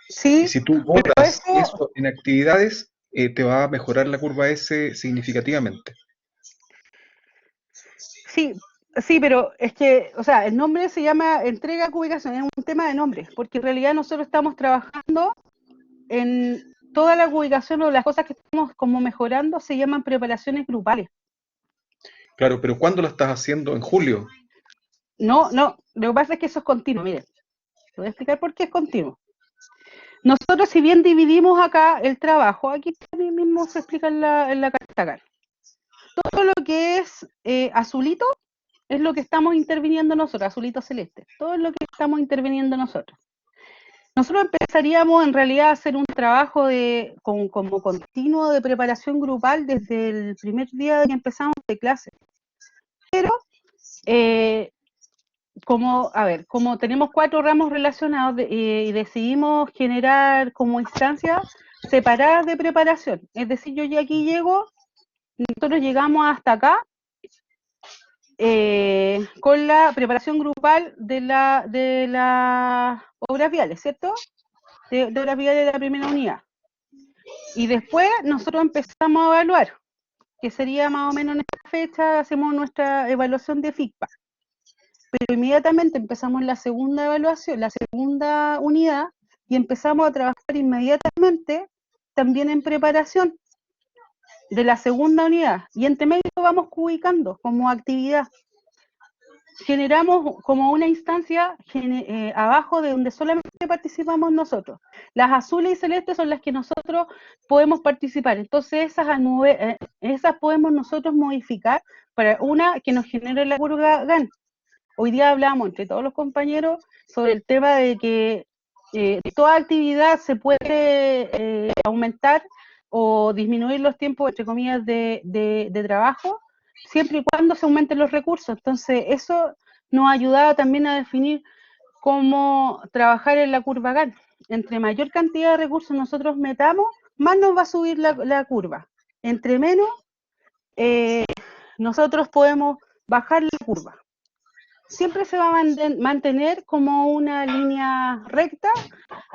Y sí, si tú pero botas eso, eso en actividades, te va a mejorar la curva S significativamente. sí, sí, pero es que, o sea, el nombre se llama entrega ubicación, es un tema de nombre, porque en realidad nosotros estamos trabajando en toda la ubicación, o las cosas que estamos como mejorando se llaman preparaciones grupales. Claro, pero ¿cuándo lo estás haciendo? ¿En julio? No, lo que pasa es que eso es continuo, mire, te voy a explicar por qué es continuo. Nosotros, si bien dividimos acá el trabajo, aquí también mismo se explica en la carta acá. Todo lo que es azulito es lo que estamos interviniendo nosotros, azulito celeste, todo es lo que estamos interviniendo nosotros. Nosotros empezaríamos en realidad a hacer un trabajo como continuo de preparación grupal desde el primer día de que empezamos de clase. Pero, como tenemos 4 ramos relacionados y decidimos generar como instancias separadas de preparación, es decir, yo ya aquí llego, nosotros llegamos hasta acá con la preparación grupal de las obras viales, ¿cierto? De obras viales de la primera unidad. Y después nosotros empezamos a evaluar, que sería más o menos en esta fecha, hacemos nuestra evaluación de feedback. Pero inmediatamente empezamos la segunda evaluación, la segunda unidad, y empezamos a trabajar inmediatamente también en preparación de la segunda unidad. Y entre medio vamos ubicando como actividad. Generamos como una instancia abajo de donde solamente participamos nosotros. Las azules y celestes son las que nosotros podemos participar. Entonces esas podemos nosotros modificar para una que nos genere la curva GAN. Hoy día hablamos entre todos los compañeros sobre el tema de que toda actividad se puede aumentar o disminuir los tiempos, entre comillas, de trabajo, siempre y cuando se aumenten los recursos. Entonces, eso nos ayudaba también a definir cómo trabajar en la curva GAN. Entre mayor cantidad de recursos nosotros metamos, más nos va a subir la curva. Entre menos, nosotros podemos bajar la curva. Siempre se va a mantener como una línea recta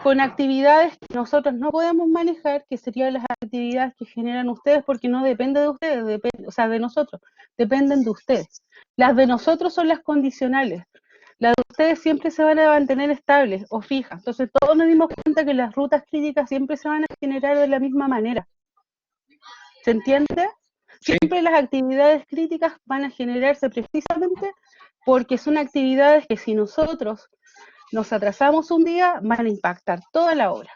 con actividades que nosotros no podemos manejar, que serían las actividades que generan ustedes, porque no depende de ustedes, o sea, de nosotros, dependen de ustedes. Las de nosotros son las condicionales, las de ustedes siempre se van a mantener estables o fijas. Entonces todos nos dimos cuenta que las rutas críticas siempre se van a generar de la misma manera. ¿Se entiende? Siempre las actividades críticas van a generarse precisamente porque son actividades que si nosotros nos atrasamos un día, van a impactar toda la obra.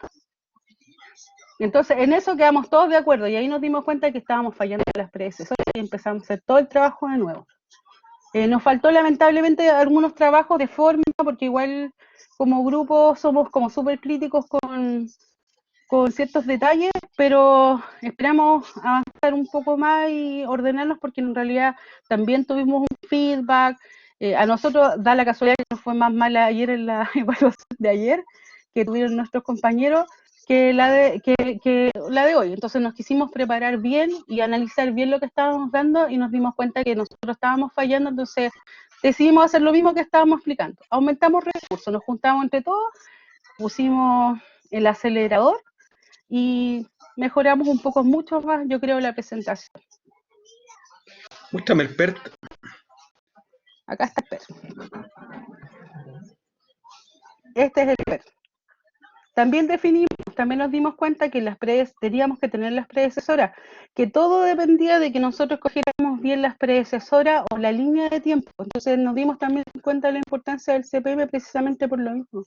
Entonces, en eso quedamos todos de acuerdo y ahí nos dimos cuenta que estábamos fallando en las predecesoras y empezamos a hacer todo el trabajo de nuevo. Nos faltó lamentablemente algunos trabajos de forma, porque igual como grupo somos como súper críticos con ciertos detalles, pero esperamos avanzar un poco más y ordenarnos porque en realidad también tuvimos un feedback. A nosotros da la casualidad que nos fue más mala ayer en la evaluación de ayer que tuvieron nuestros compañeros que la de hoy. Entonces nos quisimos preparar bien y analizar bien lo que estábamos dando y nos dimos cuenta que nosotros estábamos fallando, entonces decidimos hacer lo mismo que estábamos explicando. Aumentamos recursos, nos juntamos entre todos, pusimos el acelerador y mejoramos un poco, mucho más, yo creo, la presentación. Muéstrame el PERT. Acá está el PER. Este es el PER. También nos dimos cuenta que teníamos que tener las predecesoras, que todo dependía de que nosotros cogiéramos bien las predecesoras o la línea de tiempo. Entonces nos dimos también cuenta de la importancia del CPM precisamente por lo mismo.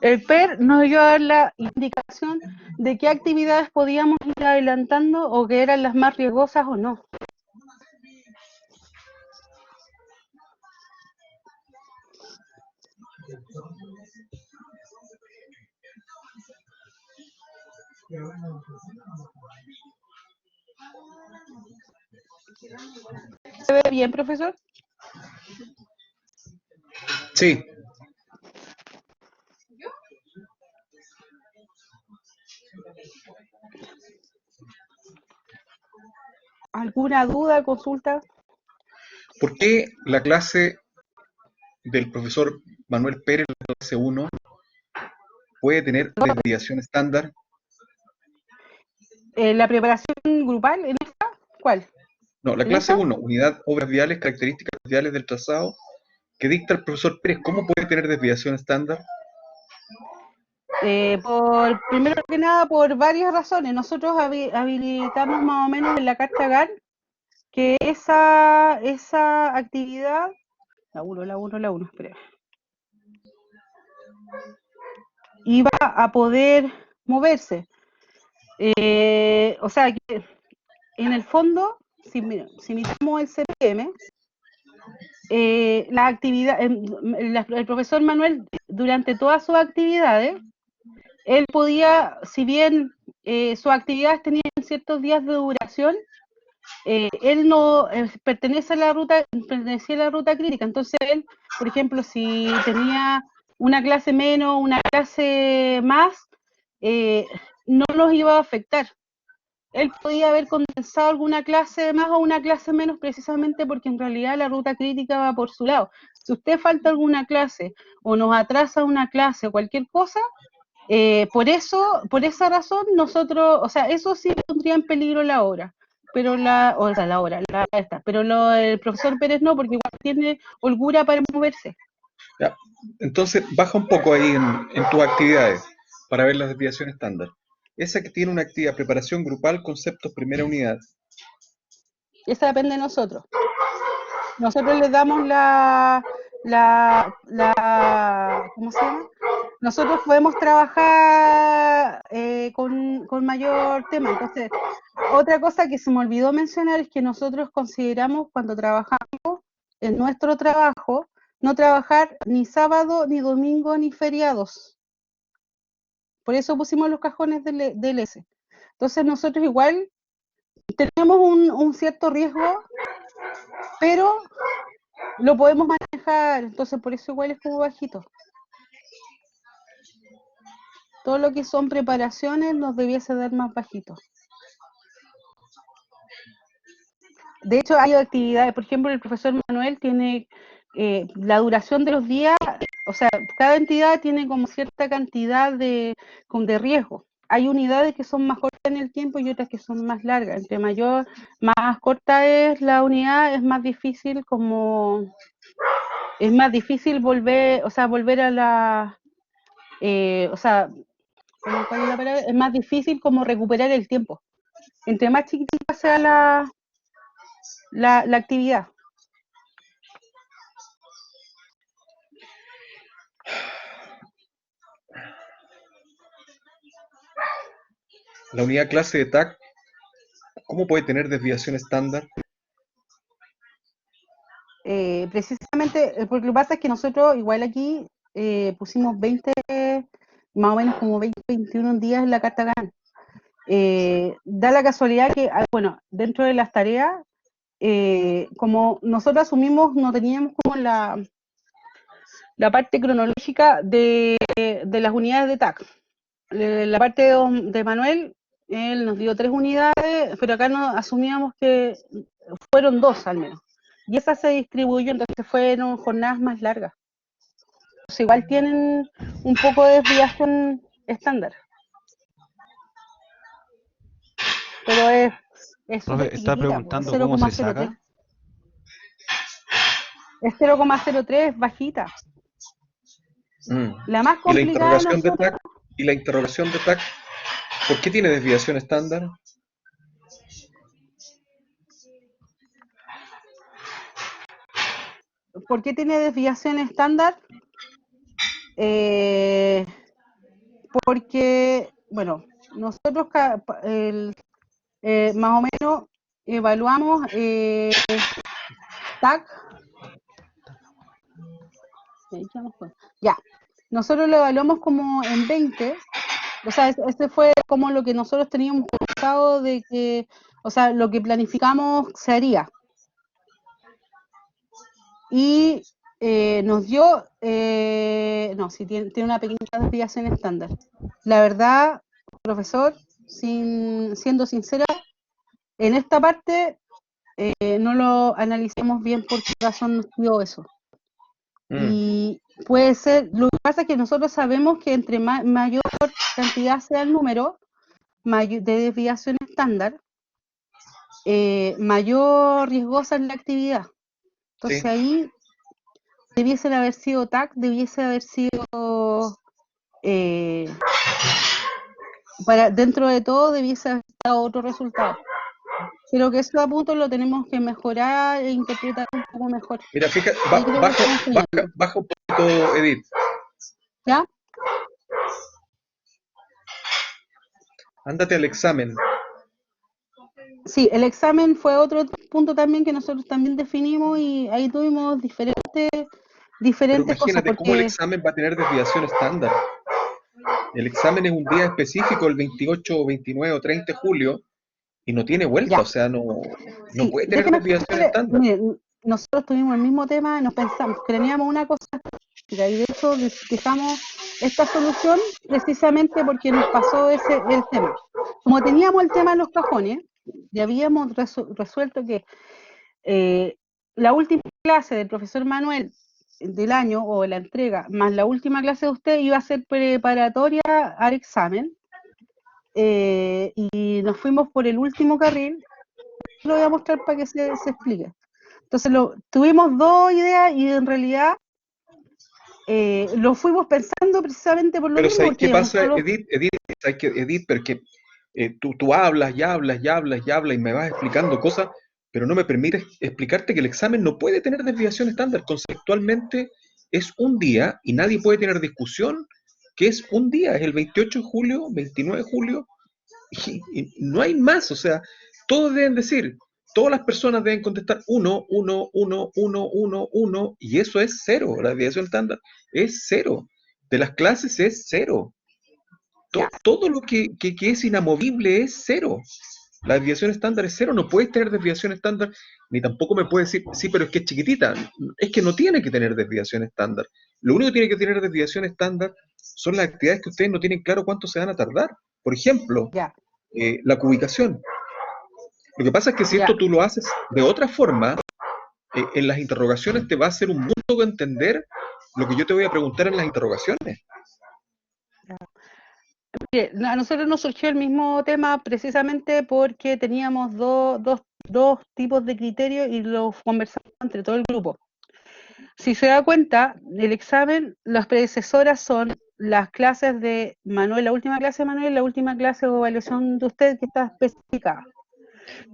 El PER nos iba a dar la indicación de qué actividades podíamos ir adelantando o que eran las más riesgosas o no. ¿Se ve bien, profesor? Sí. ¿Alguna duda, consulta? ¿Por qué la clase del profesor Manuel Pérez, la clase 1, puede tener desviación estándar? ¿La preparación grupal en esta? ¿Cuál? No, la ¿En clase esa? 1, unidad, obras viales, características viales del trazado, que dicta el profesor Pérez, ¿cómo puede tener desviación estándar? Primero que nada, por varias razones. Nosotros habilitamos más o menos en la carta GAN que esa actividad, la 1, espera, iba a poder moverse. O sea, que en el fondo, si miramos el CPM, la actividad, el profesor Manuel, durante todas sus actividades, él podía, si bien sus actividades tenían ciertos días de duración, él no pertenecía a la ruta crítica. Entonces él, por ejemplo, si tenía una clase menos, una clase más, no nos iba a afectar. Él podía haber condensado alguna clase más o una clase menos precisamente porque en realidad la ruta crítica va por su lado. Si usted falta alguna clase o nos atrasa una clase o cualquier cosa, por esa razón nosotros, o sea, eso sí pondría en peligro la obra, pero el profesor Pérez no, porque igual tiene holgura para moverse. Ya. Entonces, baja un poco ahí en tus actividades para ver la desviación estándar. Esa que tiene una actividad, preparación grupal, conceptos, primera unidad. Esa depende de nosotros. Nosotros les damos ¿cómo se llama? Nosotros podemos trabajar con mayor tema. Entonces, otra cosa que se me olvidó mencionar es que nosotros consideramos cuando trabajamos en nuestro trabajo, no trabajar ni sábado, ni domingo, ni feriados. Por eso pusimos los cajones del S. Entonces nosotros igual tenemos un cierto riesgo, pero lo podemos manejar, entonces por eso igual es como bajito. Todo lo que son preparaciones nos debiese dar más bajito. De hecho, hay actividades, por ejemplo, el profesor Manuel tiene la duración de los días, o sea, cada entidad tiene como cierta cantidad de riesgo. Hay unidades que son más cortas en el tiempo y otras que son más largas. Entre más corta es la unidad, es más difícil volver a la, ¿cuál es la palabra? Es más difícil como recuperar el tiempo. Entre más chiquitita sea la actividad. La unidad clase de TAC, ¿cómo puede tener desviación estándar? Precisamente, porque lo que pasa es que nosotros igual aquí pusimos 20, más o menos como 20, 21 días en la carta GAN. Da la casualidad que, bueno, dentro de las tareas, como nosotros asumimos, no teníamos como la parte cronológica de las unidades de TAC. La parte de Manuel, él nos dio 3 unidades, pero acá no asumíamos que fueron 2 al menos. Y esa se distribuyó, entonces fueron jornadas más largas. Entonces igual tienen un poco de desviación estándar. Pero es súper Profe, está chiquitita, pues, preguntando es cómo se 0,03. saca. Es 0,03, bajita. La más ¿Y la complicada de interrogación de nosotros, TAC? ¿Y la interrogación de TAC? ¿Por qué tiene desviación estándar? ¿por qué tiene desviación estándar? Porque, bueno, nosotros más o menos evaluamos TAC. Ya, nosotros lo evaluamos como en 20. O sea, ese fue como lo que nosotros teníamos pensado de que, o sea, lo que planificamos se haría. Y nos dio, no, sí, tiene una pequeña desviación estándar. La verdad, profesor, siendo sincera, en esta parte no lo analicemos bien por qué razón nos dio eso. Y puede ser, lo que pasa es que nosotros sabemos que entre mayor cantidad sea el número de desviación estándar, mayor riesgosa es la actividad. Entonces Sí. ahí debiese haber sido TAC, debiese haber sido, dentro de todo, debiese haber dado otro resultado. Pero que eso a punto lo tenemos que mejorar e interpretar un poco mejor. Mira, fíjate, Ahí creo que estamos fallando. baja un poquito, Edith. ¿Ya? Ándate al examen. Sí, el examen fue otro punto también que nosotros también definimos y ahí tuvimos diferentes Pero cosas, imagínate cómo el porque examen va a tener desviación estándar. El examen es un día específico, el 28, 29 o 30 de julio, y no tiene vuelta, ya, o sea, no sí, puede tener déjeme desviación explicarle, estándar. mire, nosotros tuvimos el mismo tema, nos pensamos, creíamos una cosa y de hecho dejamos esta solución precisamente porque nos pasó el tema. Como teníamos el tema en los cajones, ya habíamos resuelto que la última clase del profesor Manuel del año o la entrega, más la última clase de usted iba a ser preparatoria al examen, y nos fuimos por el último carril. Lo voy a mostrar para que se explique. Entonces tuvimos 2 ideas y en realidad lo fuimos pensando precisamente por lo Pero mismo, ¿sabes qué porque pasa, nosotros, Edith? ¿Sabes qué, Edith? Porque tú hablas y hablas y hablas y hablas y me vas explicando cosas, pero no me permites explicarte que el examen no puede tener desviación estándar. Conceptualmente es un día y nadie puede tener discusión que es un día, es el 28 de julio, 29 de julio, y no hay más. O sea, todos deben decir, todas las personas deben contestar 1, 1, 1, 1, 1, 1, y eso es cero. La desviación estándar es cero. De las clases es cero. ya, Todo lo que es inamovible es cero. La desviación estándar es cero. No puedes tener desviación estándar, ni tampoco me puedes decir, sí, pero es que es chiquitita. Es que no tiene que tener desviación estándar. Lo único que tiene que tener desviación estándar son las actividades que ustedes no tienen claro cuánto se van a tardar. Por ejemplo, ya, la cubicación. Lo que pasa es que si ya. esto tú lo haces de otra forma, en las interrogaciones te va a hacer un mundo de entender lo que yo te voy a preguntar en las interrogaciones. A nosotros nos surgió el mismo tema precisamente porque teníamos dos tipos de criterios y los conversamos entre todo el grupo. Si se da cuenta, el examen, las predecesoras son las clases de Manuel, la última clase de Manuel, la última clase o evaluación de usted que está especificada.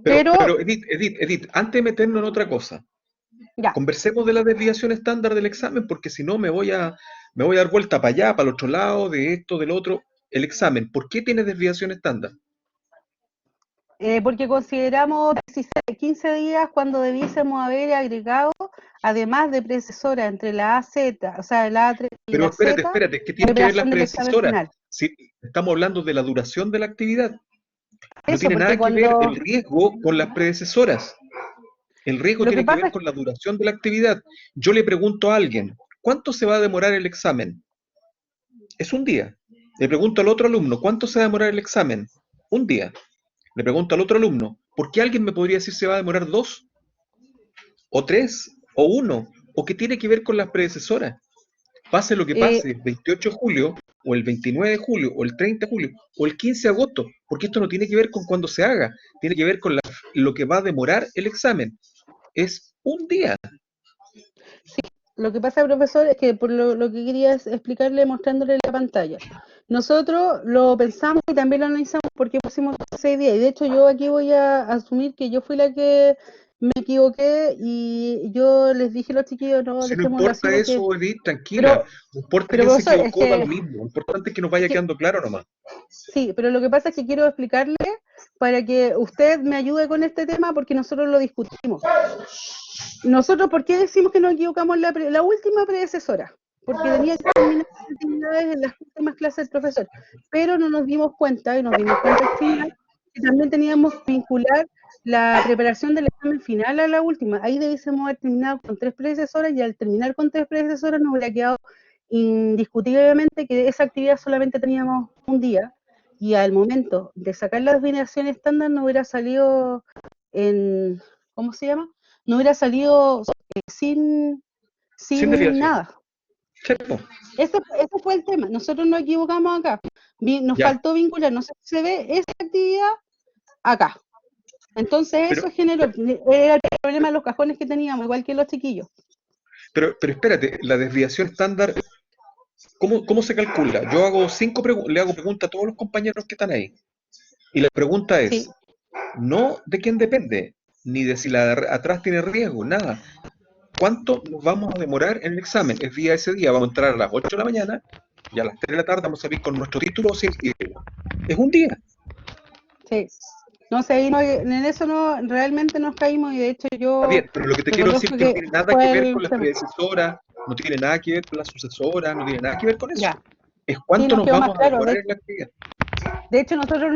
Pero Edith, antes de meternos en otra cosa, Ya, conversemos de la desviación estándar del examen, porque si no me voy a dar vuelta para allá, para el otro lado, de esto, del otro. El examen, ¿por qué tiene desviación estándar? Porque consideramos 16, 15 días cuando debiésemos haber agregado, además de predecesora, entre la AZ, o sea, la A3 y Pero la Z, espérate, ¿qué la tienen que ver las preparación del examen predecesoras? final. Si estamos hablando de la duración de la actividad, no Eso, tiene porque nada que ver cuando... el riesgo con las predecesoras. El riesgo Lo que tiene que pasa ver es con la duración de la actividad. Yo le pregunto a alguien, ¿cuánto se va a demorar el examen? Es un día. Le pregunto al otro alumno, ¿cuánto se va a demorar el examen? Un día. Le pregunto al otro alumno, ¿por qué alguien me podría decir se va a demorar 2, o 3, o 1? ¿O qué tiene que ver con las predecesoras? Pase lo que que, pase, el 28 de julio, o el 29 de julio, o el 30 de julio, o el 15 de agosto, porque esto no tiene que ver con cuándo se haga, tiene que ver con lo que va a demorar el examen. Es un día. lo que pasa, profesor, es que por lo que quería es explicarle mostrándole la pantalla. Nosotros lo pensamos y también lo analizamos porque pusimos 6 días. Y de hecho yo aquí voy a asumir que yo fui la que me equivoqué y yo les dije a los chiquillos, no, Si no dejémoslo así importa porque... eso, Edith, tranquila. Pero, No importa pero quién se profesor, es equivocó, da lo que... mismo. Lo importante es que nos vaya quedando claro nomás. Sí, pero lo que pasa es que quiero explicarle para que usted me ayude con este tema porque nosotros lo discutimos. Nosotros, ¿por qué decimos que nos equivocamos en la última predecesora? Porque tenía que terminar las actividades en las últimas clases del profesor, pero no nos dimos cuenta, y nos dimos cuenta al final, que también teníamos que vincular la preparación del examen final a la última. Ahí debiésemos haber terminado con 3 predecesoras y al terminar con 3 predecesoras nos hubiera quedado indiscutiblemente que esa actividad solamente teníamos un día y al momento de sacar la definición estándar no hubiera salido en, ¿cómo se llama? No hubiera salido sin, Sin sin desviación. nada. ¿Cierto? Ese fue el tema. Nosotros nos equivocamos acá. Nos Ya. faltó vincular, no sé si se ve esa actividad acá. Entonces Pero, eso generó, era el problema de los cajones que teníamos, igual que los chiquillos. pero espérate, la desviación estándar, ¿cómo se calcula? Yo hago le hago preguntas a todos los compañeros que están ahí. Y la pregunta Sí, es, no de quién depende, ni de si la de atrás tiene riesgo, nada. ¿Cuánto nos vamos a demorar en el examen? Es día ese día, vamos a entrar a las 8 de la mañana y a las 3 de la tarde vamos a salir con nuestro título sin título. Es un día. sí. No sé, en eso no, realmente nos caímos y de hecho Está yo bien, pero lo que te quiero decir reconozco es que no que tiene nada que fue ver con el las tema. predecesoras, no tiene nada que ver con las sucesoras, no tiene nada que ver con eso. Ya, Es sí, cuánto nos nos quedó más vamos a claro. demorar en la actividad. De hecho, nosotros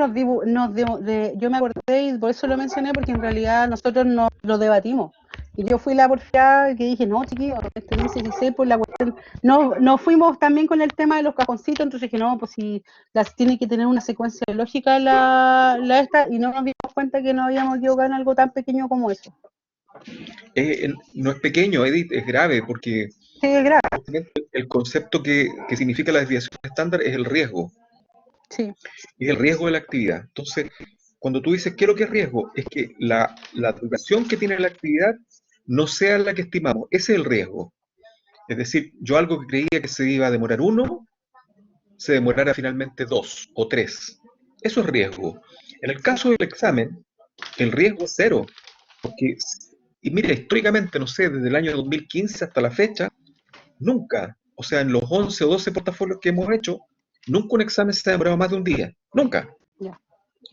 yo me acordé y por eso lo mencioné, porque en realidad nosotros no lo debatimos. Y yo fui la porfiada que dije, no, chiquillos, este dice 16 por la cuestión. No fuimos también con el tema de los cajoncitos, entonces dije, no, pues si tiene que tener una secuencia lógica la esta, y no nos dimos cuenta que nos habíamos equivocado en algo tan pequeño como eso. No es pequeño, Edith, es grave, porque Sí, es grave, el concepto que significa la desviación estándar es el riesgo, sí, es el riesgo de la actividad. Entonces, cuando tú dices, ¿qué es lo que es riesgo? Es que la duración que tiene la actividad no sea la que estimamos, ese es el riesgo. Es decir, yo algo que creía que se iba a demorar 1, se demorara finalmente 2 o 3. Eso es riesgo. En el caso del examen, el riesgo es 0, porque, y mira, históricamente, no sé, desde el año 2015 hasta la fecha, nunca, o sea, en los 11 o 12 portafolios que hemos hecho, nunca un examen se ha demorado más de un día, nunca. ya,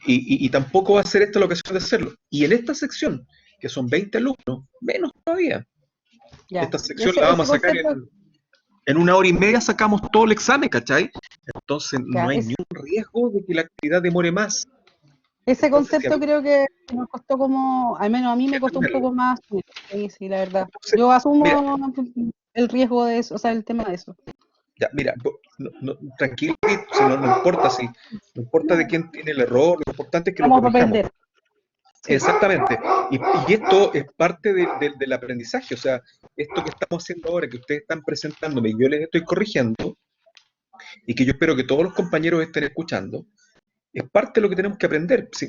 Y tampoco va a ser esta la ocasión de hacerlo. Y en esta sección, que son 20 alumnos, menos todavía. ya. Esta sección la Ese vamos a sacar concepto, en 1 hora y media, sacamos todo el examen, ¿cachai? Entonces no ya, hay ni un riesgo de que la actividad demore más. ese Entonces, si concepto creo que nos costó como, al menos a mí me costó un entenderlo. poco más. Sí, sí, la verdad. Entonces, Yo mira, asumo el riesgo de eso, o sea, el tema de eso. ya, mira, tranquilo, si no importa, no importa de quién tiene el error, lo importante es que lo Vamos a corrijamos. aprender. Sí, Exactamente. Y esto es parte del aprendizaje, o sea, esto que estamos haciendo ahora, que ustedes están presentándome y yo les estoy corrigiendo, y que yo espero que todos los compañeros estén escuchando, es parte de lo que tenemos que aprender. Sí.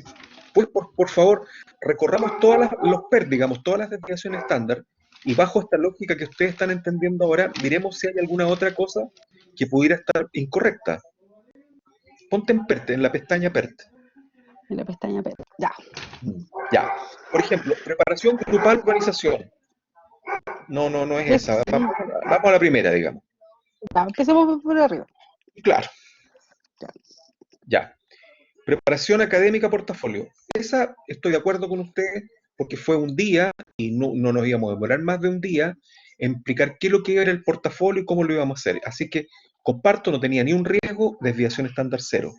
Pues, por favor, recorramos los PER, digamos, todas las desviaciones estándar, y bajo esta lógica que ustedes están entendiendo ahora, miremos si hay alguna otra cosa que pudiera estar incorrecta. Ponte en PERT, en la pestaña PERT. en la pestaña P. Ya. Ya. Por ejemplo, preparación grupal, organización. No es Es, esa. Vamos a la primera, digamos. ya, empecemos por arriba. Claro. Ya. Ya. Preparación académica portafolio. Esa estoy de acuerdo con ustedes porque fue un día y no nos íbamos a demorar más de un día en explicar qué es lo que era el portafolio y cómo lo íbamos a hacer. Así que comparto, no tenía ni un riesgo, desviación estándar cero.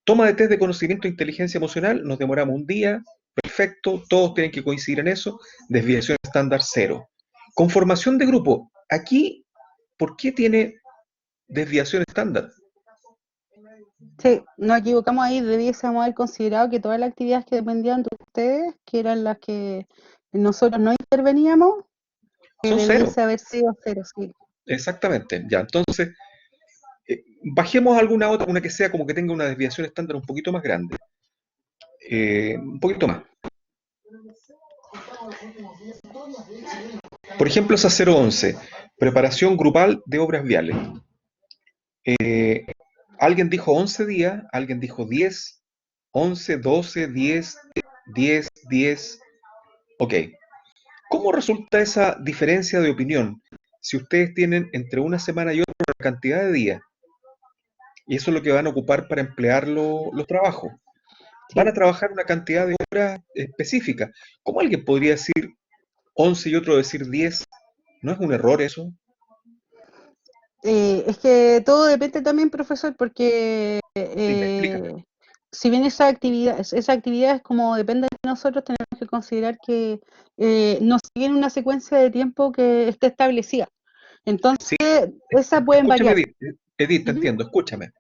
Toma de test de conocimiento e inteligencia emocional, nos demoramos un día, perfecto, todos tienen que coincidir en eso, desviación estándar cero. Conformación de grupo, aquí, ¿por qué tiene desviación estándar? Sí, nos equivocamos ahí, debiésemos haber considerado que todas las actividades que dependían de ustedes, que eran las que nosotros no interveníamos, Son cero, debiese haber sido cero, sí. exactamente. Ya, entonces, bajemos alguna otra, una que sea como que tenga una desviación estándar un poquito más grande. Un poquito más. Por ejemplo, esa 011, preparación grupal de obras viales. Alguien dijo 11 días, alguien dijo 10, 11, 12, 10, 10, 10. Ok. ¿Cómo resulta esa diferencia de opinión si ustedes tienen entre una semana y otra una cantidad de días? Y eso es lo que van a ocupar para emplear los trabajos. Van a Sí. trabajar una cantidad de horas específica. ¿Cómo alguien podría decir 11 y otro decir 10? ¿No es un error eso? Es que todo depende también, profesor, porque Dime, explícame. si bien esa actividad es como depende de nosotros, tenemos que considerar que nos siguen una secuencia de tiempo que esté establecida. Entonces, Sí, esas pueden escúchame, variar. Edith, te Ujú. entiendo, escúchame.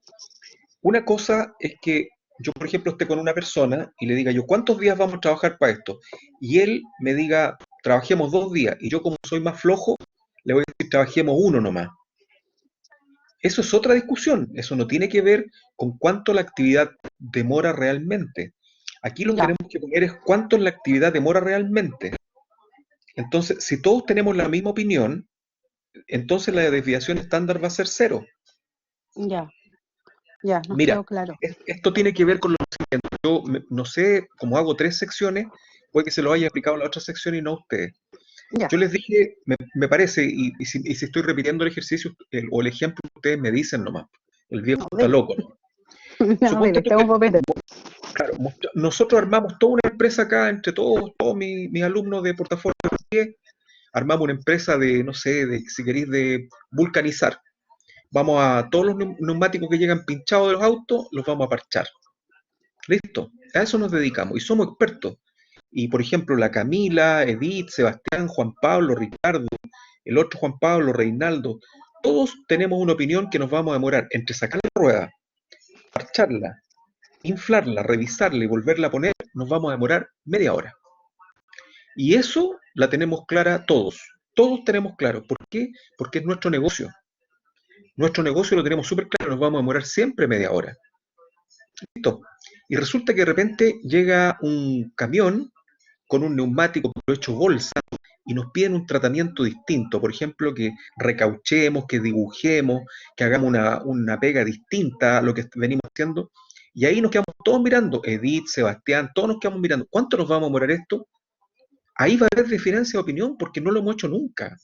Una cosa es que yo, por ejemplo, esté con una persona y le diga yo, ¿cuántos días vamos a trabajar para esto? Y él me diga, trabajemos 2 días, y yo como soy más flojo, le voy a decir, trabajemos uno nomás. Eso es otra discusión, eso no tiene que ver con cuánto la actividad demora realmente. Aquí lo que Ya, tenemos que poner es cuánto la actividad demora realmente. Entonces, si todos tenemos la misma opinión, entonces la desviación estándar va a ser cero. ya, ya, nos Mira, quedó claro. esto tiene que ver con lo siguiente. Yo no sé, como hago 3 secciones, puede que se lo haya aplicado a la otra sección y no a ustedes. Ya, Yo les dije, me parece, y si estoy repitiendo el ejercicio o el ejemplo, ustedes me dicen nomás. El viejo no, está dele, loco, ¿no? no, dele, Suponte tú estamos que, para aprender. claro, nosotros armamos toda una empresa acá, entre todos mis alumnos de portafolio, armamos una empresa de, no sé, si queréis, de vulcanizar. Vamos a todos los neumáticos que llegan pinchados de los autos, los vamos a parchar. Listo, a eso nos dedicamos y somos expertos. Y por ejemplo, la Camila, Edith, Sebastián, Juan Pablo, Ricardo, el otro Juan Pablo, Reinaldo, todos tenemos una opinión que nos vamos a demorar entre sacar la rueda, parcharla, inflarla, revisarla y volverla a poner, nos vamos a demorar media hora. Y eso la tenemos clara todos. Todos tenemos claro. ¿Por qué? Porque es nuestro negocio. Nuestro negocio lo tenemos súper claro, nos vamos a demorar siempre media hora. Listo. Y resulta que de repente llega un camión con un neumático que lo hecho bolsa y nos piden un tratamiento distinto. Por ejemplo, que recauchemos, que dibujemos, que hagamos una pega distinta a lo que venimos haciendo. Y ahí nos quedamos todos mirando, Edith, Sebastián, todos nos quedamos mirando. ¿Cuánto nos vamos a demorar esto? Ahí va a haber diferencia de opinión porque no lo hemos hecho nunca.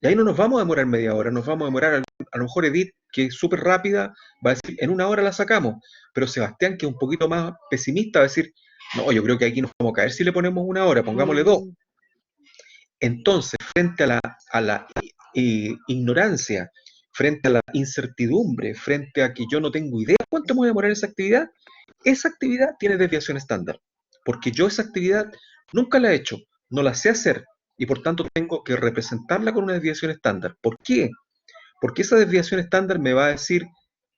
Y ahí no nos vamos a demorar media hora, nos vamos a demorar, a lo mejor Edith, que es súper rápida, va a decir, en una hora la sacamos. Pero Sebastián, que es un poquito más pesimista, va a decir, no, yo creo que aquí nos vamos a caer si le ponemos una hora, pongámosle 2. Mm, Entonces, frente a la ignorancia, frente a la incertidumbre, frente a que yo no tengo idea cuánto me voy a demorar esa actividad tiene desviación estándar. Porque yo esa actividad nunca la he hecho, no la sé hacer y por tanto tengo que representarla con una desviación estándar. ¿Por qué? Porque esa desviación estándar me va a decir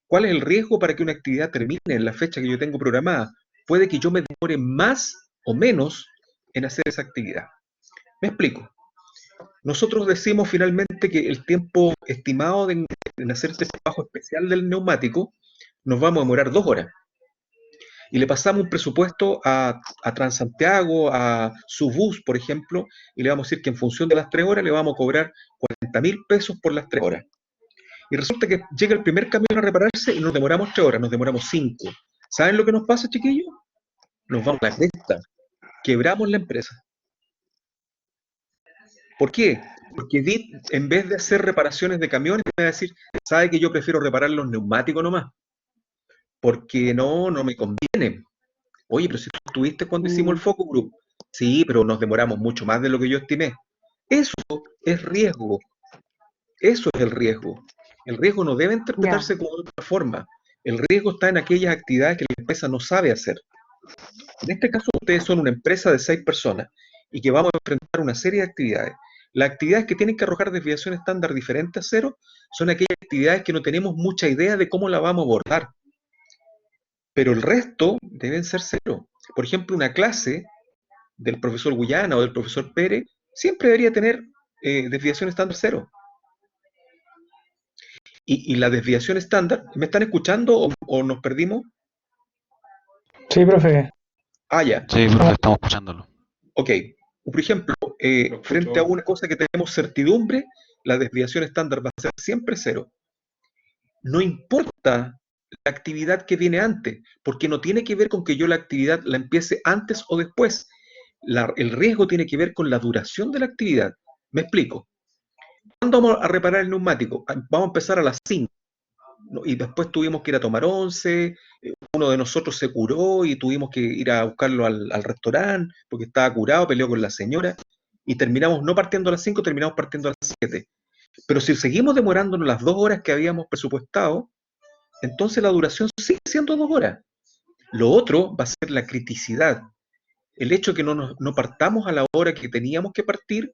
cuál es el riesgo para que una actividad termine en la fecha que yo tengo programada. Puede que yo me demore más o menos en hacer esa actividad. Me explico. Nosotros decimos finalmente que el tiempo estimado en hacer este trabajo especial del neumático nos vamos a demorar 2 horas. Y le pasamos un presupuesto a Transantiago, a Subús, por ejemplo, y le vamos a decir que en función de las 3 horas le vamos a cobrar 40.000 pesos por las 3 horas. Y resulta que llega el primer camión a repararse y nos demoramos 3 horas, nos demoramos 5. ¿Saben lo que nos pasa, chiquillos? Nos vamos a la cresta. Quebramos la empresa. ¿Por qué? Porque Edith, en vez de hacer reparaciones de camiones, me va a decir, ¿sabe que yo prefiero reparar los neumáticos nomás? porque no me conviene. Oye, pero si tú estuviste cuando hicimos el focus group. Sí, pero nos demoramos mucho más de lo que yo estimé. Eso es riesgo. Eso es el riesgo. El riesgo no debe interpretarse como de otra forma. El riesgo está en aquellas actividades que la empresa no sabe hacer. En este caso, ustedes son una empresa de 6 personas y que vamos a enfrentar una serie de actividades. Las actividades que tienen que arrojar desviación estándar diferente a cero son aquellas actividades que no tenemos mucha idea de cómo la vamos a abordar. Pero el resto deben ser cero. Por ejemplo, una clase del profesor Guyana o del profesor Pérez siempre debería tener desviación estándar cero. Y la desviación estándar, ¿me están escuchando o nos perdimos? Sí, profe. Ah, ya. Sí, profe, estamos escuchándolo. Ok. Por ejemplo, frente a una cosa que tenemos certidumbre, la desviación estándar va a ser siempre cero. No importa la actividad que viene antes, porque no tiene que ver con que yo la actividad la empiece antes o después. El riesgo tiene que ver con la duración de la actividad. Me explico. ¿Cuándo vamos a reparar el neumático? Vamos a empezar a las 5. ¿No? Y después tuvimos que ir a tomar 11, uno de nosotros se curó y tuvimos que ir a buscarlo al restaurante porque estaba curado, peleó con la señora y terminamos no partiendo a las 5, terminamos partiendo a las 7. Pero si seguimos demorándonos las 2 horas que habíamos presupuestado, entonces la duración sigue siendo 2 horas. Lo otro va a ser la criticidad. El hecho de que no partamos a la hora que teníamos que partir,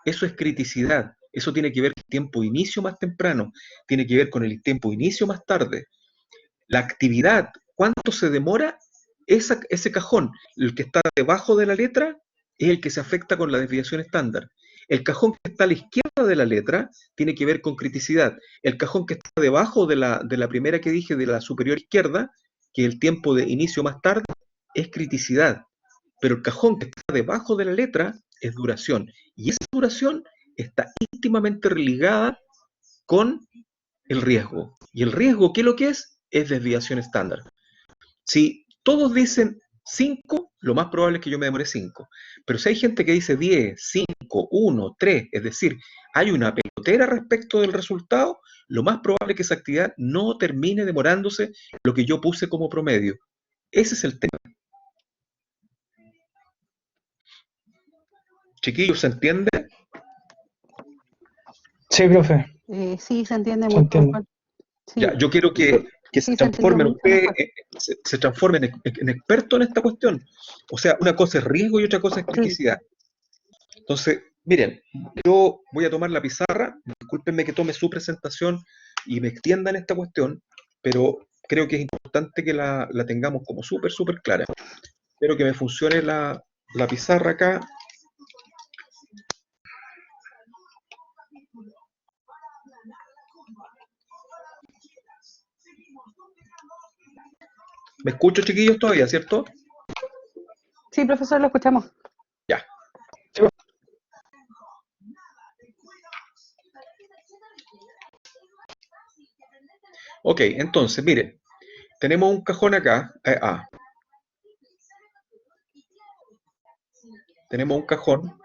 eso es criticidad. Eso tiene que ver con el tiempo de inicio más temprano, tiene que ver con el tiempo de inicio más tarde. La actividad, ¿cuánto se demora? Ese cajón, el que está debajo de la letra, es el que se afecta con la desviación estándar. El cajón que está a la izquierda de la letra tiene que ver con criticidad. El cajón que está debajo de la primera que dije, de la superior izquierda, que es el tiempo de inicio más tarde, es criticidad. Pero el cajón que está debajo de la letra es duración. Y esa duración está íntimamente ligada con el riesgo. ¿Y el riesgo qué es lo que es? Es desviación estándar. Si todos dicen 5, lo más probable es que yo me demore 5. Pero si hay gente que dice 10, 5, 1, 3, es decir, hay una pelotera respecto del resultado, lo más probable es que esa actividad no termine demorándose lo que yo puse como promedio. Ese es el tema. Chiquillos, ¿se entiende? Sí, profe. Sí, se entiende Se mucho entiende. mejor. Sí, Ya, yo quiero que se sí, se entendió transformen mucho ustedes, mejor. se transformen en expertos en esta cuestión. O sea, una cosa es riesgo y otra cosa es Sí, criticidad. Entonces, miren, yo voy a tomar la pizarra, discúlpenme que tome su presentación y me extienda en esta cuestión, pero creo que es importante que la tengamos como súper clara. Espero que me funcione la pizarra acá. ¿Me escucho, chiquillos, todavía, cierto? sí, profesor, lo escuchamos. Ya. Ok, entonces, miren, tenemos un cajón acá, tenemos un cajón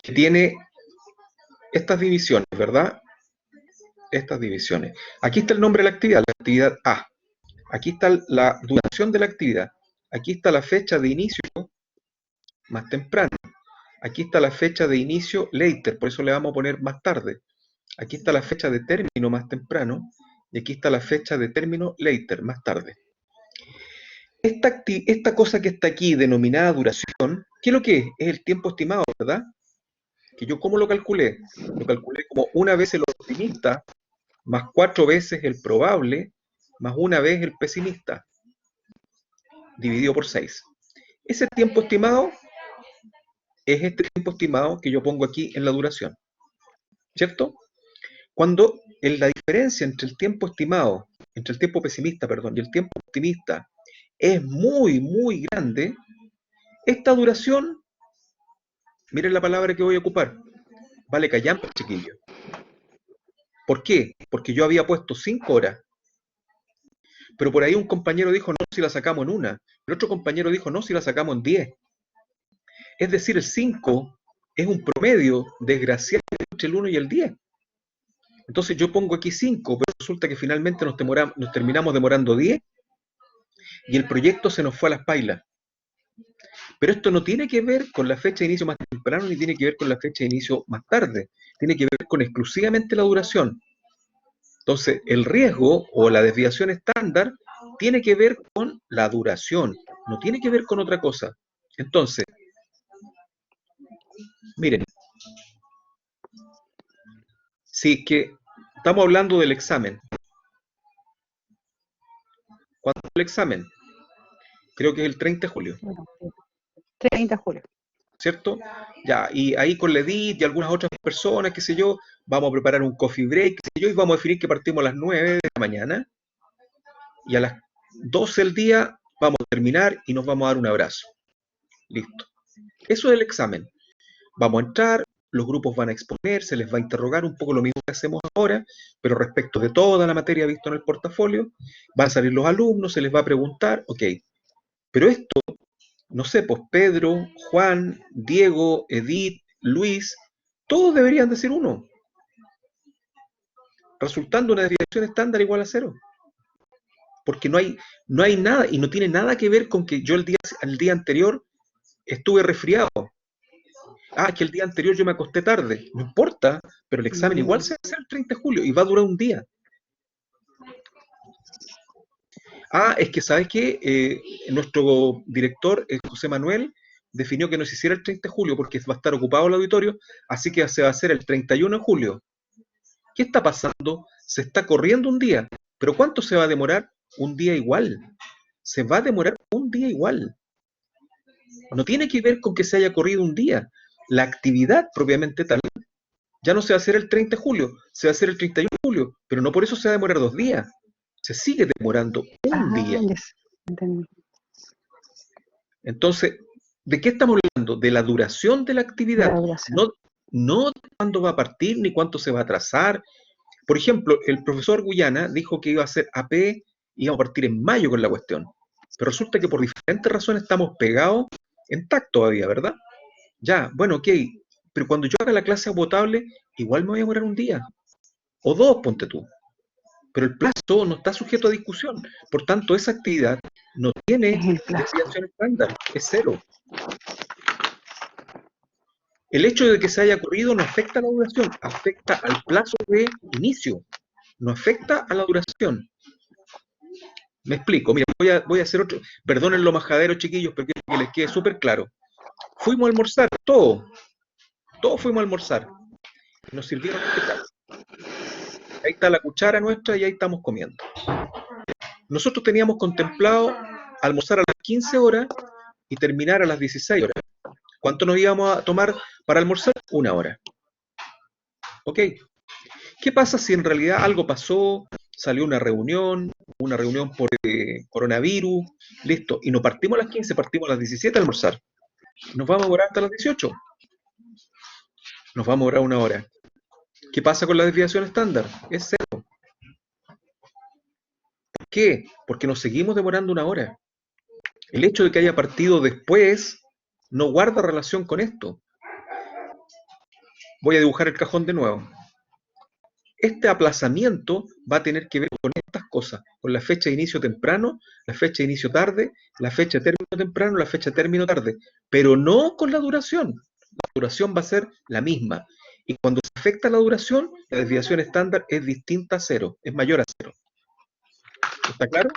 que tiene estas divisiones, ¿verdad? Estas divisiones. Aquí está el nombre de la actividad A. Aquí está la duración de la actividad. Aquí está la fecha de inicio más temprano. Aquí está la fecha de inicio later, por eso le vamos a poner más tarde. Aquí está la fecha de término más temprano. Y aquí está la fecha de término later, más tarde. Esta cosa que está aquí, denominada duración, ¿qué es lo que es? Es el tiempo estimado, ¿verdad? Que yo, ¿cómo lo calculé? Lo calculé como una vez el optimista, más 4 veces el probable, más una vez el pesimista, dividido por 6. Ese tiempo estimado es este tiempo estimado que yo pongo aquí en la duración, ¿cierto? Cuando la diferencia entre el tiempo estimado, entre el tiempo pesimista, perdón, y el tiempo optimista es muy grande, esta duración, miren la palabra que voy a ocupar, vale callampa, chiquillo. ¿Por qué? Porque yo había puesto 5 horas, pero por ahí un compañero dijo, no, si la sacamos en una. El otro compañero dijo, no, si la sacamos en 10. Es decir, el 5 es un promedio desgraciado entre el 1 y el 10. Entonces yo pongo aquí 5, pero resulta que finalmente nos terminamos demorando 10. y el proyecto se nos fue a las pailas. Pero esto no tiene que ver con la fecha de inicio más temprano ni tiene que ver con la fecha de inicio más tarde. Tiene que ver con exclusivamente la duración. Entonces, el riesgo o la desviación estándar tiene que ver con la duración, no tiene que ver con otra cosa. Entonces, miren, si que estamos hablando del examen, ¿cuándo es el examen? Creo que es el 30 de julio, Bueno, 30 de julio. ¿cierto? Ya, y ahí con la Edith y algunas otras personas, qué sé yo, vamos a preparar un coffee break, qué sé yo, y vamos a definir que partimos a las 9 de la mañana, y a las 12 del día vamos a terminar y nos vamos a dar un abrazo. Listo. Eso es el examen. Vamos a entrar, los grupos van a exponer, se les va a interrogar un poco lo mismo que hacemos ahora, pero respecto de toda la materia vista en el portafolio, van a salir los alumnos, se les va a preguntar, ok, pero esto, no sé, pues Pedro, Juan, Diego, Edith, Luis, todos deberían decir 1, resultando una desviación estándar igual a 0. Porque no hay nada, y no tiene nada que ver con que yo el día anterior estuve resfriado. Ah, que el día anterior yo me acosté tarde. No importa, pero el examen igual se va a hacer el 30 de julio y va a durar un día. Ah, es que, ¿sabes qué? Nuestro director, José Manuel, definió que no se hiciera el 30 de julio porque va a estar ocupado el auditorio, así que se va a hacer el 31 de julio. ¿Qué está pasando? Se está corriendo un día. ¿Pero cuánto se va a demorar? Un día igual. Se va a demorar un día igual. No tiene que ver con que se haya corrido un día. La actividad propiamente tal ya no se va a hacer el 30 de julio, se va a hacer el 31 de julio, pero no por eso se va a demorar 2 días. Se sigue demorando un día. Entendí. Entonces, ¿de qué estamos hablando? De la duración de la actividad, La duración. no de cuándo va a partir ni cuánto se va a atrasar. Por ejemplo, el profesor Guyana dijo que iba a hacer AP y iba a partir en mayo con la cuestión. Pero resulta que por diferentes razones estamos pegados en TAC todavía, ¿verdad? Ya, bueno, ok, pero cuando yo haga la clase potable, igual me voy a demorar un día. O 2, ponte tú. Pero el plazo no está sujeto a discusión. Por tanto, esa actividad no tiene Es el plazo. desviación estándar, es 0. El hecho de que se haya corrido no afecta a la duración, afecta al plazo de inicio, no afecta a la duración. Me explico, mira, voy a hacer otro, perdonen lo majadero, chiquillos, pero quiero que les quede súper claro. Fuimos a almorzar, todos fuimos a almorzar. Nos sirvieron este plato. Ahí está la cuchara nuestra y ahí estamos comiendo. Nosotros teníamos contemplado almorzar a las 15 horas y terminar a las 16 horas. ¿Cuánto nos íbamos a tomar para almorzar? 1 hora. ¿Ok? ¿Qué pasa si en realidad algo pasó, salió una reunión por coronavirus, listo, y no partimos a las 15, partimos a las 17 a almorzar? Nos vamos a demorar hasta las 18. Nos vamos a demorar 1 hora. ¿Qué pasa con la desviación estándar? Es 0. ¿Por qué? Porque nos seguimos demorando 1 hora. El hecho de que haya partido después no guarda relación con esto. Voy a dibujar el cajón de nuevo. Este aplazamiento va a tener que ver con estas cosas, con la fecha de inicio temprano, la fecha de inicio tarde, la fecha de término temprano, la fecha de término tarde, pero no con la duración. La duración va a ser la misma. Y cuando se afecta la duración, la desviación estándar es distinta a 0, es mayor a 0. ¿Está claro?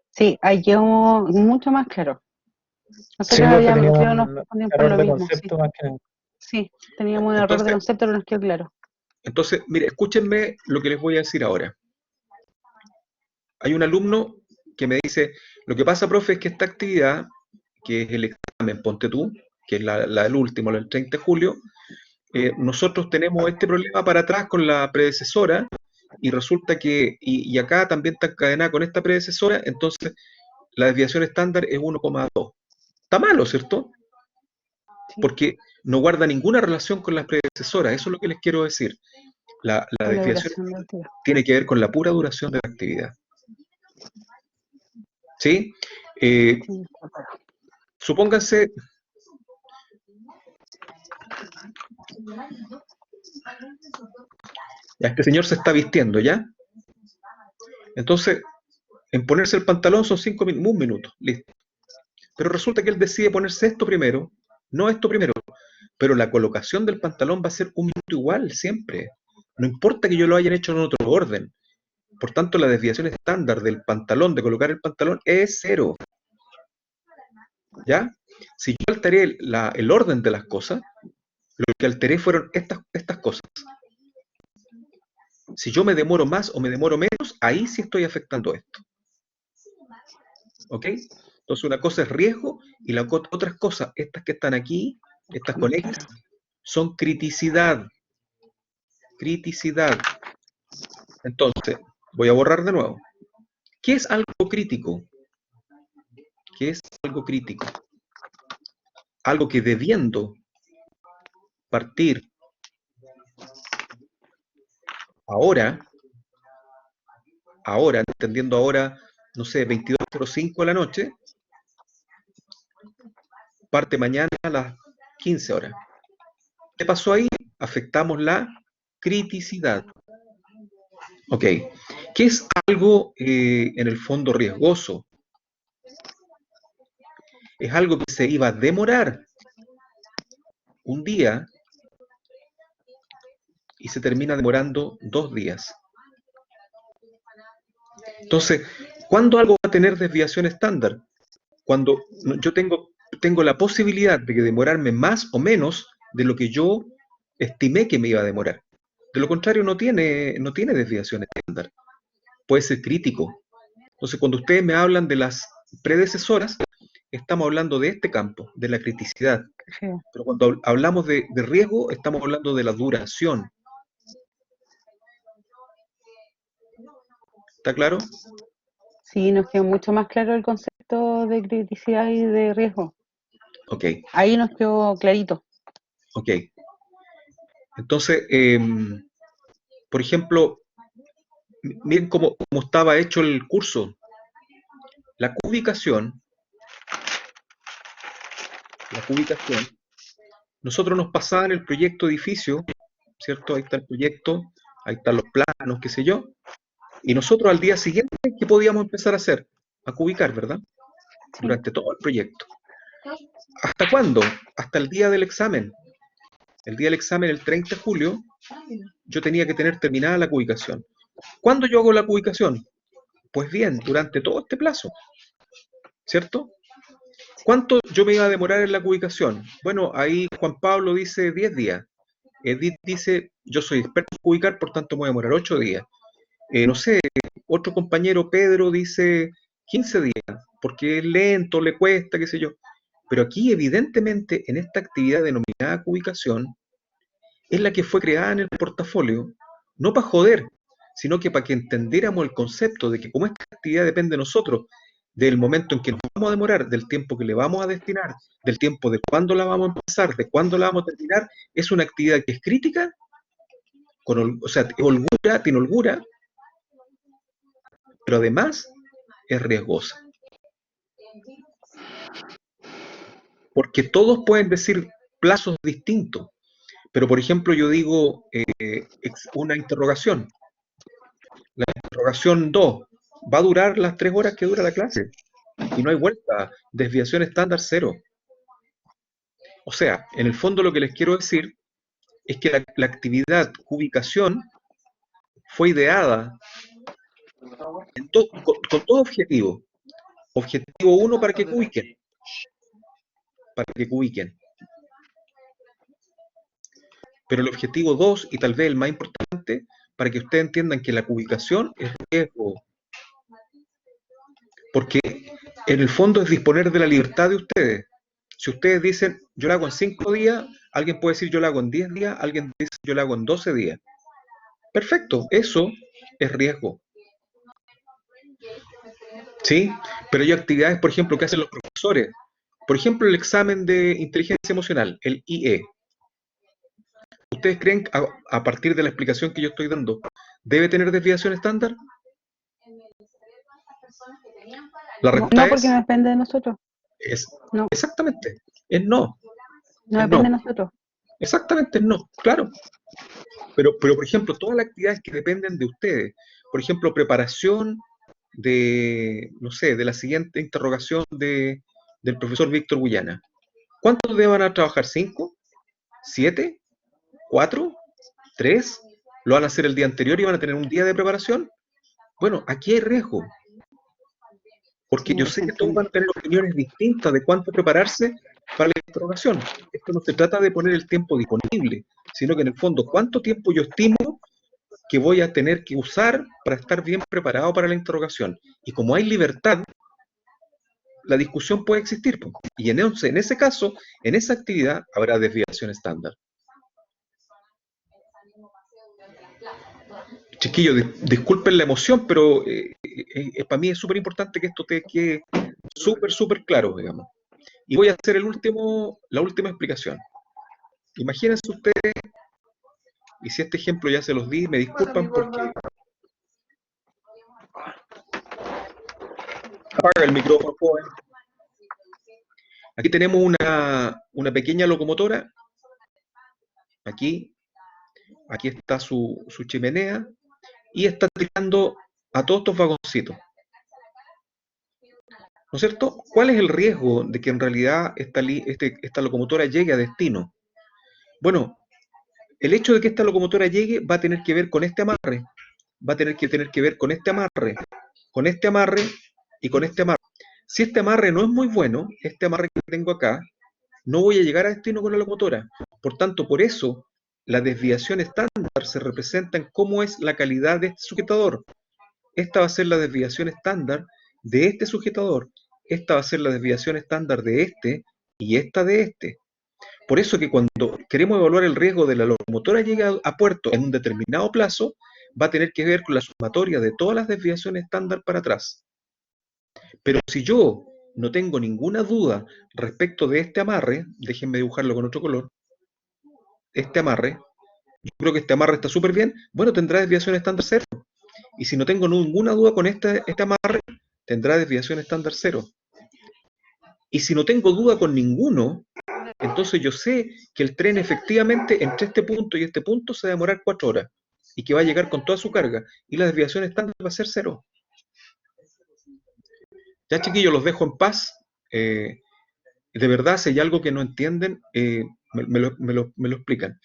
Sí, ahí quedó mucho más claro. Sí, Nosotros profe, habíamos teníamos creo, nos un respondían por error lo de mismo, concepto más que nada. sí. Teníamos un error de Entonces, concepto, pero nos quedó claro. Entonces, mire, escúchenme lo que les voy a decir ahora. Hay un alumno que me dice, lo que pasa, profe, es que esta actividad, que es el examen, ponte tú, que es la del último, el 30 de julio, nosotros tenemos este problema para atrás con la predecesora, y resulta que, y acá también está encadenada con esta predecesora, entonces la desviación estándar es 1,2. Está malo, ¿cierto? Sí, Porque no guarda ninguna relación con las predecesoras, eso es lo que les quiero decir. La con la desviación duración del día. tiene que ver con la pura duración de la actividad. ¿Sí? Sí, está claro. Supónganse, ya este señor se está vistiendo, ¿ya? Entonces, En ponerse el pantalón son 5 minutos, un minuto, listo. Pero resulta que él decide ponerse esto primero, no esto primero, pero la colocación del pantalón va a ser un minuto igual siempre. No importa que yo lo haya hecho en otro orden. Por tanto, la desviación estándar del pantalón, de colocar el pantalón, es 0. ¿Ya? Si yo alteré el orden de las cosas, lo que alteré fueron estas cosas. Si yo me demoro más o me demoro menos, ahí sí estoy afectando esto. ¿Ok? Entonces una cosa es riesgo y la otras cosas, estas que están aquí, estas con X, son criticidad. Criticidad. Entonces, voy a borrar de nuevo. ¿Qué es algo crítico? ¿Qué es algo crítico? Algo que debiendo partir ahora, entendiendo ahora, no sé, 22:05 de la noche, parte mañana a las 15 horas. ¿Qué pasó ahí? Afectamos la criticidad. Ok. ¿Qué es algo en el fondo riesgoso? Es algo que se iba a demorar un día y se termina demorando 2 días. Entonces, ¿cuándo algo va a tener desviación estándar? Cuando yo tengo la posibilidad de que demorarme más o menos de lo que yo estimé que me iba a demorar. De lo contrario, no tiene desviación estándar. Puede ser crítico. Entonces, cuando ustedes me hablan de las predecesoras, estamos hablando de este campo, de la criticidad. Sí. Pero cuando hablamos de riesgo, estamos hablando de la duración. ¿Está claro? Sí, nos quedó mucho más claro el concepto de criticidad y de riesgo. Ok, Ahí nos quedó clarito. ok. Entonces, por ejemplo, miren cómo estaba hecho el curso. La cubicación, nosotros nos pasaban el proyecto edificio, ¿cierto? Ahí está el proyecto, ahí están los planos, qué sé yo. Y nosotros al día siguiente, ¿qué podíamos empezar a hacer? A cubicar, ¿verdad? Sí. Durante todo el proyecto. ¿Hasta cuándo? Hasta el día del examen. El día del examen, el 30 de julio, yo tenía que tener terminada la cubicación. ¿Cuándo yo hago la cubicación? Pues bien, durante todo este plazo, ¿cierto? ¿Cuánto yo me iba a demorar en la cubicación? Bueno, ahí Juan Pablo dice 10 días. Edith dice, yo soy experto en cubicar, por tanto me voy a demorar 8 días. No sé, otro compañero Pedro dice 15 días, porque es lento, le cuesta, qué sé yo. Pero aquí, evidentemente, en esta actividad denominada cubicación, es la que fue creada en el portafolio, no para joder, sino que para que entendiéramos el concepto de que como esta actividad depende de nosotros, del momento en que nos vamos a demorar, del tiempo que le vamos a destinar, del tiempo de cuándo la vamos a empezar, de cuándo la vamos a terminar, es una actividad que es crítica, o sea, tiene holgura, pero además es riesgosa. Porque todos pueden decir plazos distintos, pero por ejemplo yo digo una interrogación. La interrogación 2 va a durar las 3 horas que dura la clase y no hay vuelta, desviación estándar 0. O sea, en el fondo lo que les quiero decir es que la actividad cubicación fue ideada con todo objetivo. Objetivo 1 para que cubiquen. Pero el objetivo 2, y tal vez el más importante, para que ustedes entiendan que la cubicación es riesgo. Porque en el fondo es disponer de la libertad de ustedes. Si ustedes dicen, yo la hago en 5 días, alguien puede decir, yo la hago en 10 días, alguien dice, yo la hago en 12 días. Perfecto, eso es riesgo. ¿Sí? Pero hay actividades, por ejemplo, que hacen los profesores. Por ejemplo, el examen de inteligencia emocional, el IE. ¿Ustedes creen, a partir de la explicación que yo estoy dando, debe tener desviación estándar? La respuesta No, porque no depende de nosotros. No. Exactamente, es no. No depende de nosotros. Exactamente, no, claro. Pero, por ejemplo, todas las actividades que dependen de ustedes, por ejemplo, preparación de, no sé, de la siguiente interrogación del profesor Víctor Guyana. ¿Cuántos días van a trabajar? ¿5? ¿7? ¿4? ¿3? ¿Lo van a hacer el día anterior y van a tener un día de preparación? Bueno, aquí hay riesgo, porque Sí, yo se sé que todos entiende. van a tener opiniones distintas de cuánto prepararse para la interrogación. Esto no se trata de poner el tiempo disponible, sino que en el fondo, ¿cuánto tiempo yo estimo que voy a tener que usar para estar bien preparado para la interrogación? Y como hay libertad, la discusión puede existir. Y en ese caso, en esa actividad, habrá desviación estándar. Chiquillos, disculpen la emoción, pero para mí es súper importante que esto te quede súper claro, digamos. Y voy a hacer la última explicación. Imagínense ustedes, y si este ejemplo ya se los di, me disculpan porque... Apaga el micrófono, joven. Aquí tenemos una pequeña locomotora. Aquí está su chimenea. Y está tirando a todos estos vagoncitos. ¿No es cierto? ¿Cuál es el riesgo de que en realidad esta locomotora llegue a destino? Bueno, el hecho de que esta locomotora llegue va a tener que ver con este amarre, va a tener que ver con este amarre y con este amarre. Si este amarre no es muy bueno, este amarre que tengo acá, no voy a llegar a destino con la locomotora. Por tanto, por eso, la desviación estándar se representa en cómo es la calidad de este sujetador. Esta va a ser la desviación estándar de este sujetador. Esta va a ser la desviación estándar de este y esta de este. Por eso que cuando queremos evaluar el riesgo de la locomotora llegue a puerto en un determinado plazo, va a tener que ver con la sumatoria de todas las desviaciones estándar para atrás. Pero si yo no tengo ninguna duda respecto de este amarre, déjenme dibujarlo con otro color, este amarre, yo creo que este amarre está súper bien, bueno, tendrá desviación estándar 0. Y si no tengo ninguna duda con este amarre, tendrá desviación estándar 0. Y si no tengo duda con ninguno, entonces yo sé que el tren efectivamente entre este punto y este punto se va a demorar 4 horas y que va a llegar con toda su carga y la desviación estándar va a ser 0. Ya, chiquillos, los dejo en paz. De verdad, si hay algo que no entienden, me lo explican.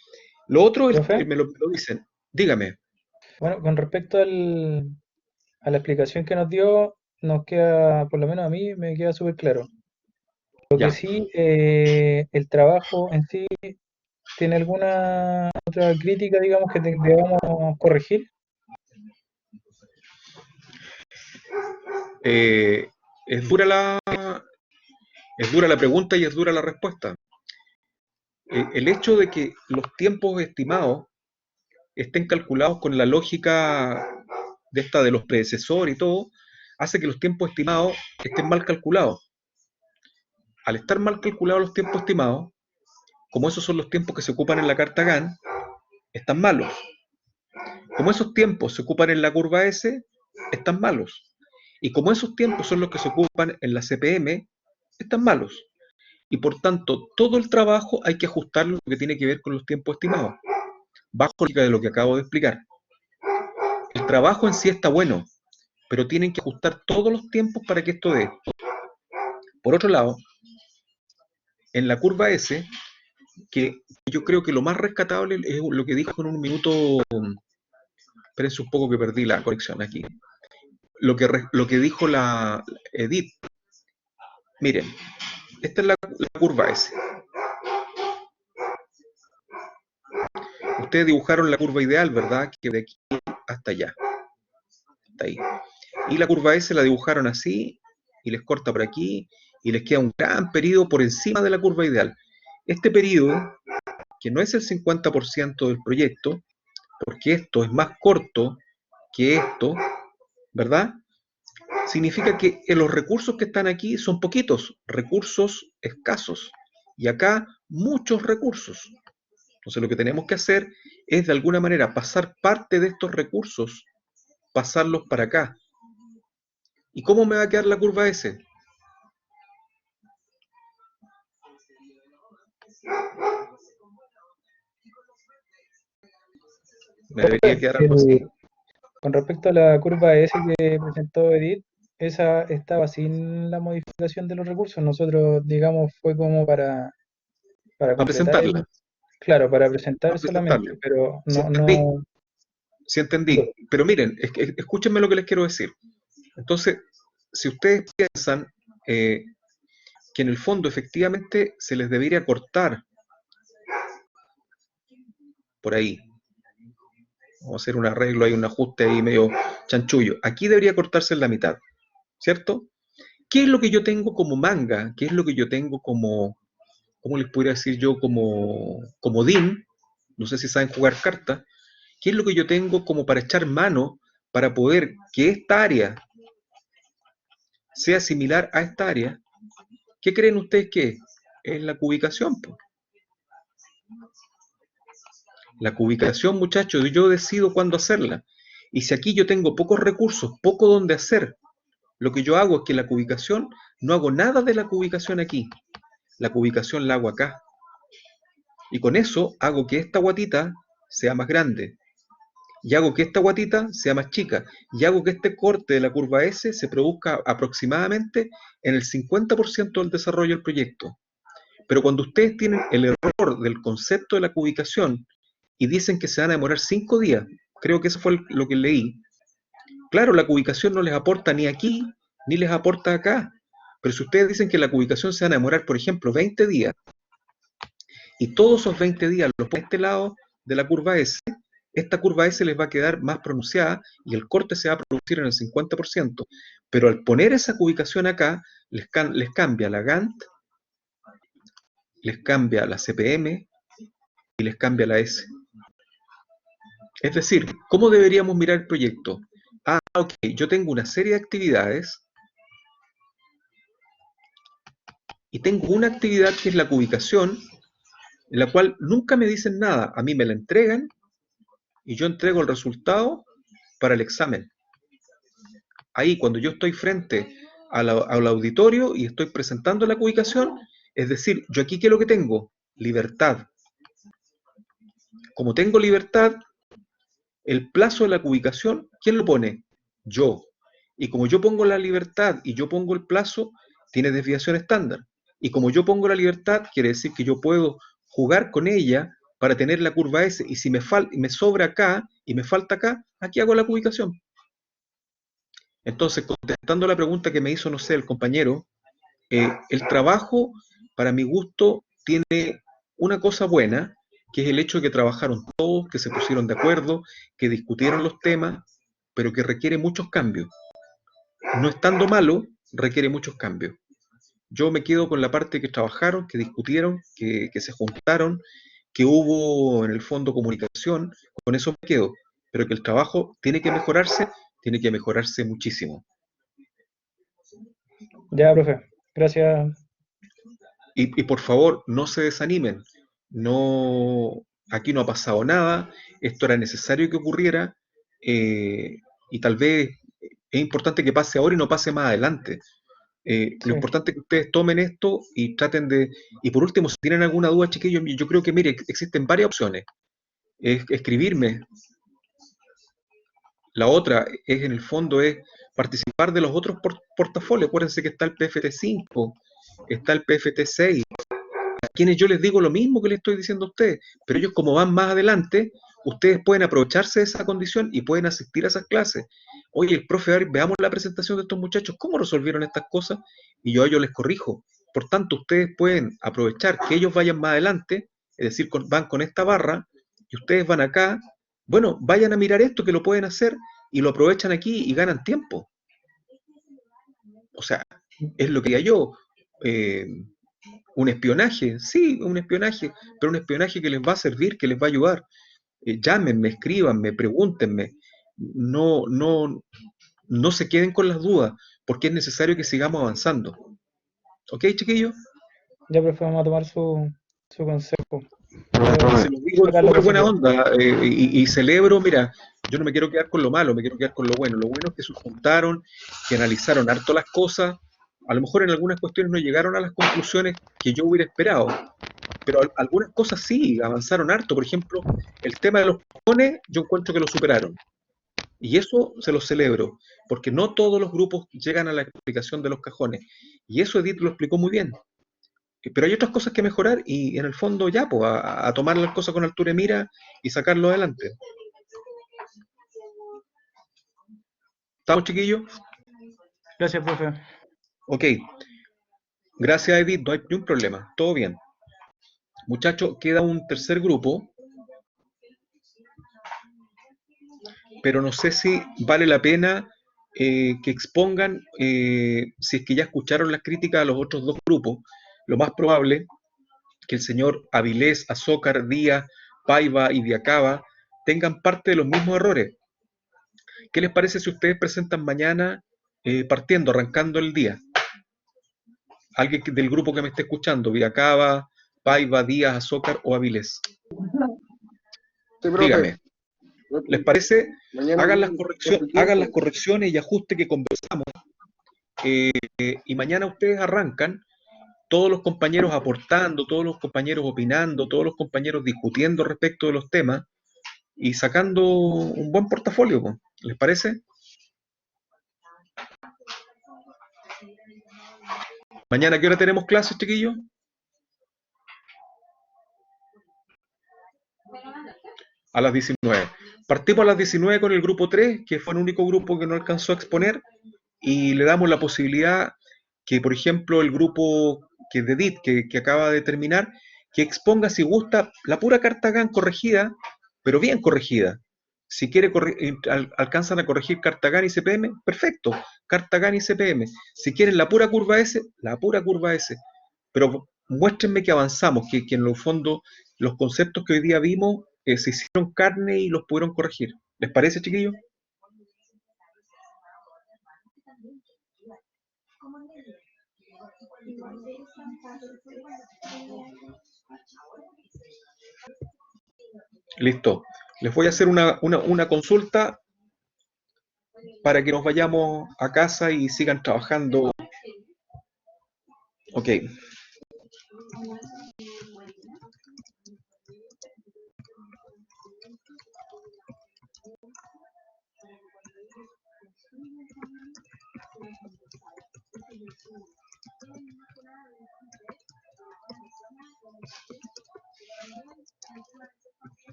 Lo otro Profe, me lo dicen. Dígame. bueno, con respecto a la explicación que nos dio, nos queda, por lo menos a mí, me queda súper claro. Lo que Ya. sí, el trabajo en sí, ¿tiene alguna otra crítica, digamos, que debamos corregir? Es dura la pregunta y es dura la respuesta. El hecho de que los tiempos estimados estén calculados con la lógica de los predecesores y todo, hace que los tiempos estimados estén mal calculados. Al estar mal calculados los tiempos estimados, como esos son los tiempos que se ocupan en la carta GAN, están malos. Como esos tiempos se ocupan en la curva S, están malos. Y como esos tiempos son los que se ocupan en la CPM, están malos. Y por tanto, todo el trabajo hay que ajustarlo lo que tiene que ver con los tiempos estimados, bajo la lógica de lo que acabo de explicar. El trabajo en sí está bueno, pero tienen que ajustar todos los tiempos para que esto dé. Por otro lado, en la curva S, que yo creo que lo más rescatable es lo que dijo en un minuto, espérense un poco que perdí la conexión aquí, lo que dijo la Edith. Miren, esta es la curva S. Ustedes dibujaron la curva ideal, ¿verdad? Que de aquí hasta allá. Hasta ahí. Y la curva S la dibujaron así, y les corta por aquí, y les queda un gran periodo por encima de la curva ideal. Este periodo, que no es el 50% del proyecto, porque esto es más corto que esto, ¿verdad? Significa que los recursos que están aquí son poquitos, recursos escasos, y acá muchos recursos. Entonces lo que tenemos que hacer es de alguna manera pasar parte de estos recursos, pasarlos para acá. ¿Y cómo me va a quedar la curva S? Me debería quedar algo así. Con respecto a la curva S que presentó Edith, esa estaba sin la modificación de los recursos. Nosotros, digamos, fue como para A completar presentarla, claro, para presentar a presentarla. solamente, pero Sí no, entendí, no, sí entendí. Pero miren, escúchenme lo que les quiero decir. Entonces, si ustedes piensan que en el fondo efectivamente se les debería cortar por ahí, vamos a hacer un arreglo, hay un ajuste ahí medio chanchullo, aquí debería cortarse en la mitad, ¿cierto? ¿Qué es lo que yo tengo como manga? ¿Qué es lo que yo tengo como, cómo les podría decir yo, como comodín? No sé si saben jugar cartas. ¿Qué es lo que yo tengo como para echar mano para poder que esta área sea similar a esta área? ¿Qué creen ustedes que es? Es la cubicación, po. La cubicación, muchachos, yo decido cuándo hacerla. Y si aquí yo tengo pocos recursos, poco donde hacer, lo que yo hago es que la cubicación, no hago nada de la cubicación aquí. La cubicación la hago acá. Y con eso hago que esta guatita sea más grande. Y hago que esta guatita sea más chica. Y hago que este corte de la curva S se produzca aproximadamente en el 50% del desarrollo del proyecto. Pero cuando ustedes tienen el error del concepto de la cubicación y dicen que se van a demorar 5 días, creo que eso fue lo que leí. Claro, la cubicación no les aporta ni aquí, ni les aporta acá. Pero si ustedes dicen que la cubicación se van a demorar, por ejemplo, 20 días, y todos esos 20 días los ponen a este lado de la curva S, esta curva S les va a quedar más pronunciada y el corte se va a producir en el 50%. Pero al poner esa cubicación acá, les cambia la Gantt, les cambia la CPM y les cambia la S. Es decir, ¿cómo deberíamos mirar el proyecto? Ok, yo tengo una serie de actividades y tengo una actividad que es la cubicación, en la cual nunca me dicen nada. A mí me la entregan y yo entrego el resultado para el examen. Ahí, cuando yo estoy frente al auditorio y estoy presentando la cubicación, es decir, yo aquí, ¿qué es lo que tengo? Libertad. Como tengo libertad, el plazo de la cubicación, ¿quién lo pone? Yo. Y como yo pongo la libertad y yo pongo el plazo, tiene desviación estándar. Y como yo pongo la libertad, quiere decir que yo puedo jugar con ella para tener la curva S. Y si me sobra acá y me falta acá, aquí hago la cubicación. Entonces, contestando la pregunta que me hizo, no sé, el compañero, el trabajo, para mi gusto, tiene una cosa buena, que es el hecho de que trabajaron todos, que se pusieron de acuerdo, que discutieron los temas, pero que requiere muchos cambios. No estando malo, requiere muchos cambios. Yo me quedo con la parte que trabajaron, que discutieron, que se juntaron, que hubo en el fondo comunicación, con eso me quedo. Pero que el trabajo tiene que mejorarse muchísimo. ya, profe, gracias. Y por favor, no se desanimen. No, aquí no ha pasado nada. Esto era necesario que ocurriera. Y tal vez es importante que pase ahora y no pase más adelante. Lo Sí, importante es que ustedes tomen esto y traten de... Y por último, si tienen alguna duda, chiquillos, yo creo que, mire, existen varias opciones. Escribirme. La otra es, en el fondo, es participar de los otros portafolios. Acuérdense que está el PFT5, está el PFT6, a quienes yo les digo lo mismo que les estoy diciendo a ustedes, pero ellos, como van más adelante, ustedes pueden aprovecharse de esa condición y pueden asistir a esas clases. Oye, el profe, a ver, veamos la presentación de estos muchachos, cómo resolvieron estas cosas, y yo a ellos les corrijo. Por tanto, ustedes pueden aprovechar que ellos vayan más adelante, es decir, van con esta barra, y ustedes van acá. Bueno, vayan a mirar esto, que lo pueden hacer, y lo aprovechan aquí y ganan tiempo. O sea, es lo que diría yo. Un espionaje, sí, un espionaje, pero un espionaje que les va a servir, que les va a ayudar. Llámenme, escríbanme, pregúntenme. No, no, no se queden con las dudas, porque es necesario que sigamos avanzando. ¿Ok, chiquillos? ya, profe, vamos a tomar su consejo. Se los digo en Sacarlo súper buena positivo. onda, y celebro, mira, yo no me quiero quedar con lo malo, me quiero quedar con lo bueno. Lo bueno es que se juntaron, que analizaron harto las cosas. A lo mejor en algunas cuestiones no llegaron a las conclusiones que yo hubiera esperado, pero algunas cosas sí avanzaron harto. Por ejemplo, el tema de los cupones, yo encuentro que lo superaron. Y eso se lo celebro, porque no todos los grupos llegan a la explicación de los cajones. Y eso Edith lo explicó muy bien. Pero hay otras cosas que mejorar y en el fondo ya, pues, a tomar las cosas con altura de mira y sacarlo adelante. ¿Estamos, chiquillos? Gracias, profe. Ok. Gracias, Edith. No hay ni un problema. Todo bien. Muchachos, queda un tercer grupo, pero no sé si vale la pena que expongan, si es que ya escucharon las críticas a los otros dos grupos. Lo más probable que el señor Avilés, Azócar, Díaz, Paiva y Diacaba tengan parte de los mismos errores. ¿Qué les parece si ustedes presentan mañana, partiendo, arrancando el día? Alguien del grupo que me esté escuchando, Diacaba, Paiva, Díaz, Azócar o Avilés. Sí, profe. Dígame. ¿Les parece? Mañana Hagan las correcciones y ajustes que conversamos. Y mañana ustedes arrancan, todos los compañeros aportando, todos los compañeros opinando, todos los compañeros discutiendo respecto de los temas y sacando un buen portafolio, ¿no? ¿Les parece? Mañana, ¿a qué hora tenemos clases, chiquillos? A las 19. Partimos a las 19 con el grupo 3, que fue el único grupo que no alcanzó a exponer, y le damos la posibilidad que, por ejemplo, el grupo que de Edith, que acaba de terminar, que exponga, si gusta, la pura carta GAN corregida, pero bien corregida. Si quiere alcanzan a corregir carta GAN y CPM, perfecto, carta GAN y CPM. Si quieren la pura curva S, la pura curva S. Pero muéstrenme que avanzamos, que en el fondo los conceptos que hoy día vimos se hicieron carne y los pudieron corregir. ¿Les parece, chiquillos? Listo. Les voy a hacer una consulta para que nos vayamos a casa y sigan trabajando. Ok.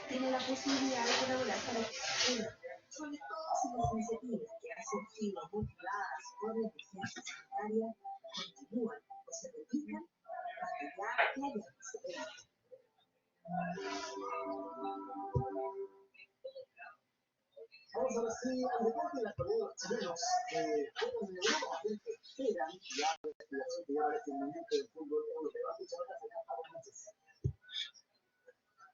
Tiene la posibilidad de colaborar para que se pueda, sobre todo si las iniciativas que han surgido motivadas por la emergencia sanitaria continúan o se replican más allá que haya precedentes. Vamos ahora sí al deporte de la actualidad de los chilenos. Juegos en Europa que esperan ya la aspiración que lleva este momento del fútbol europeo. Escuchamos las noches.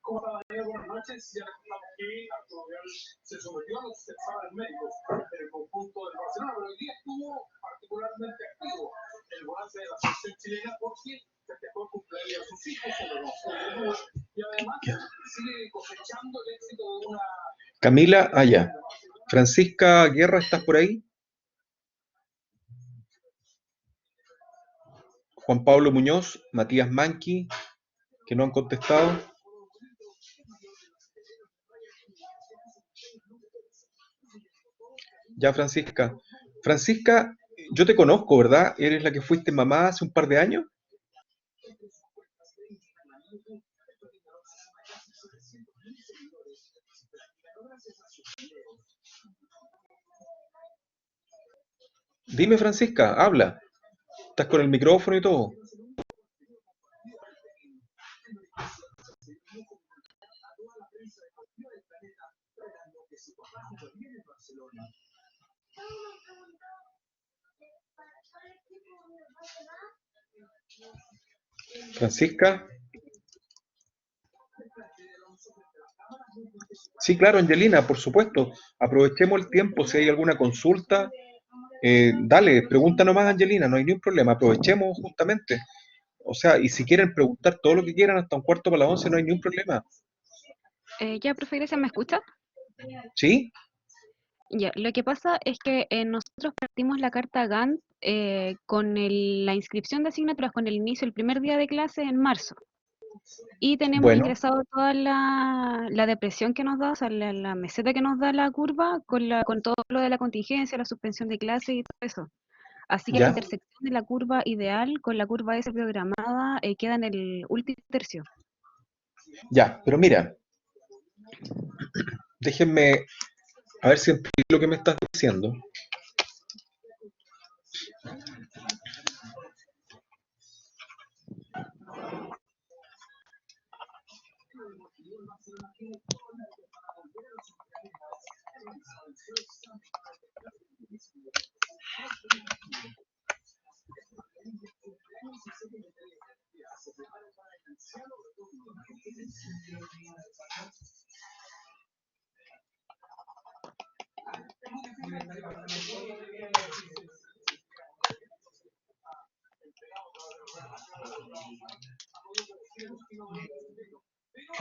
¿Cómo está, Daniel? Buenas noches. Ya estamos aquí. Arturo Vidal se sometió a los exámenes médicos del conjunto del Barcelona, pero hoy día estuvo particularmente activo el volante de la selección chilena porque festejó el cumpleaños de sus hijos, y además sigue cosechando el éxito de una... Camila, allá. Francisca Guerra, ¿estás por ahí? Juan Pablo Muñoz, Matías Manqui, que no han contestado. Ya, Francisca. Francisca, yo te conozco, ¿verdad? ¿Eres la que fuiste mamá hace un par de años? Dime, Francisca, habla. Estás con el micrófono y todo. Francisca. Sí, claro, Angelina, por supuesto. Aprovechemos el tiempo. Si hay alguna consulta, dale, pregunta nomás, Angelina, no hay ningún problema. Aprovechemos justamente. O sea, y si quieren preguntar todo lo que quieran hasta un cuarto para las 11, no hay ningún problema. Ya, profe, gracias, ¿me escucha? ¿Sí? Ya, lo que pasa es que nosotros partimos la carta Gantt con la inscripción de asignaturas, con el inicio, el primer día de clase en marzo. Y tenemos Bueno, ingresado toda la depresión que nos da, o sea, la meseta que nos da la curva con todo lo de la contingencia, la suspensión de clase y todo eso. Así que la ya, intersección de la curva ideal con la curva S programada queda en el último tercio. ya, pero mira, déjenme a ver si entendí lo que me estás diciendo.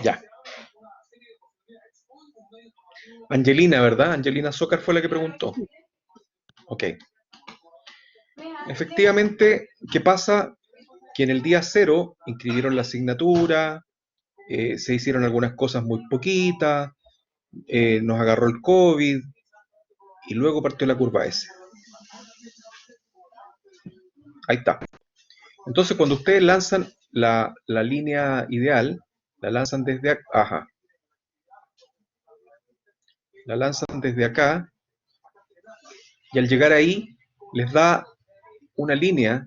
Ya. Angelina, ¿verdad? Angelina Zócar fue la que preguntó. Ok. Efectivamente, ¿qué pasa? Que en el día cero inscribieron la asignatura, se hicieron algunas cosas muy poquitas, nos agarró el COVID y luego partió la curva S. Ahí está. Entonces, cuando ustedes lanzan la línea ideal, la lanzan desde acá, ajá, la lanzan desde acá y al llegar ahí les da una línea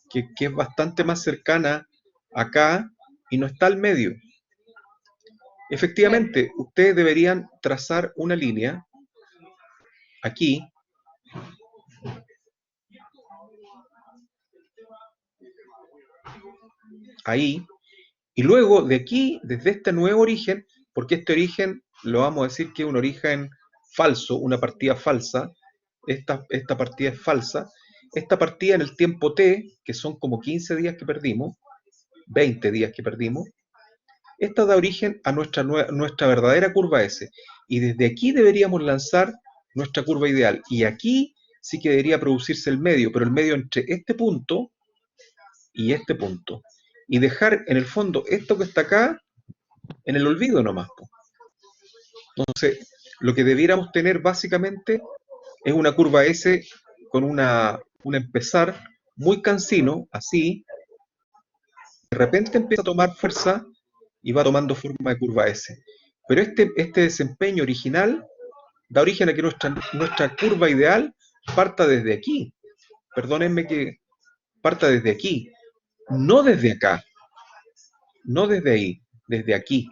que es bastante más cercana acá y no está al medio. Efectivamente, ustedes deberían trazar una línea aquí, ahí, y luego de aquí, desde este nuevo origen, porque este origen lo vamos a decir que es un origen falso, una partida falsa, esta partida es falsa, esta partida en el tiempo t, que son como 15 días que perdimos, 20 días que perdimos, esta da origen a nuestra verdadera curva S. Y desde aquí deberíamos lanzar nuestra curva ideal. Y aquí sí que debería producirse el medio, pero el medio entre este punto y este punto. Y dejar en el fondo esto que está acá en el olvido nomás. Entonces, lo que debiéramos tener básicamente es una curva S con un empezar muy cansino, así, de repente empieza a tomar fuerza y va tomando forma de curva S. Pero este desempeño original da origen a que nuestra curva ideal parta desde aquí. Perdónenme que parta desde aquí, no desde acá, no desde ahí, desde aquí.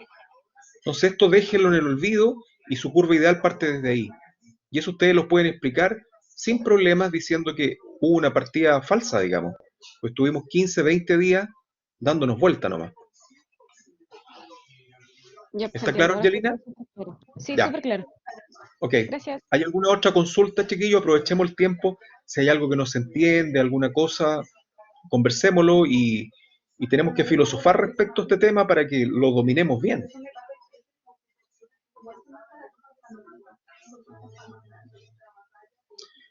Entonces esto déjenlo en el olvido y su curva ideal parte desde ahí. Y eso ustedes lo pueden explicar sin problemas diciendo que hubo una partida falsa, digamos. Pues tuvimos 15, 20 días dándonos vuelta nomás. Ya, ¿Está entiendo, claro, ahora está Angelina? súper claro. Sí, Ya, súper claro. ok. Gracias. ¿Hay alguna otra consulta, chiquillo? Aprovechemos el tiempo. Si hay algo que no se entiende, alguna cosa, conversémoslo y tenemos que filosofar respecto a este tema para que lo dominemos bien.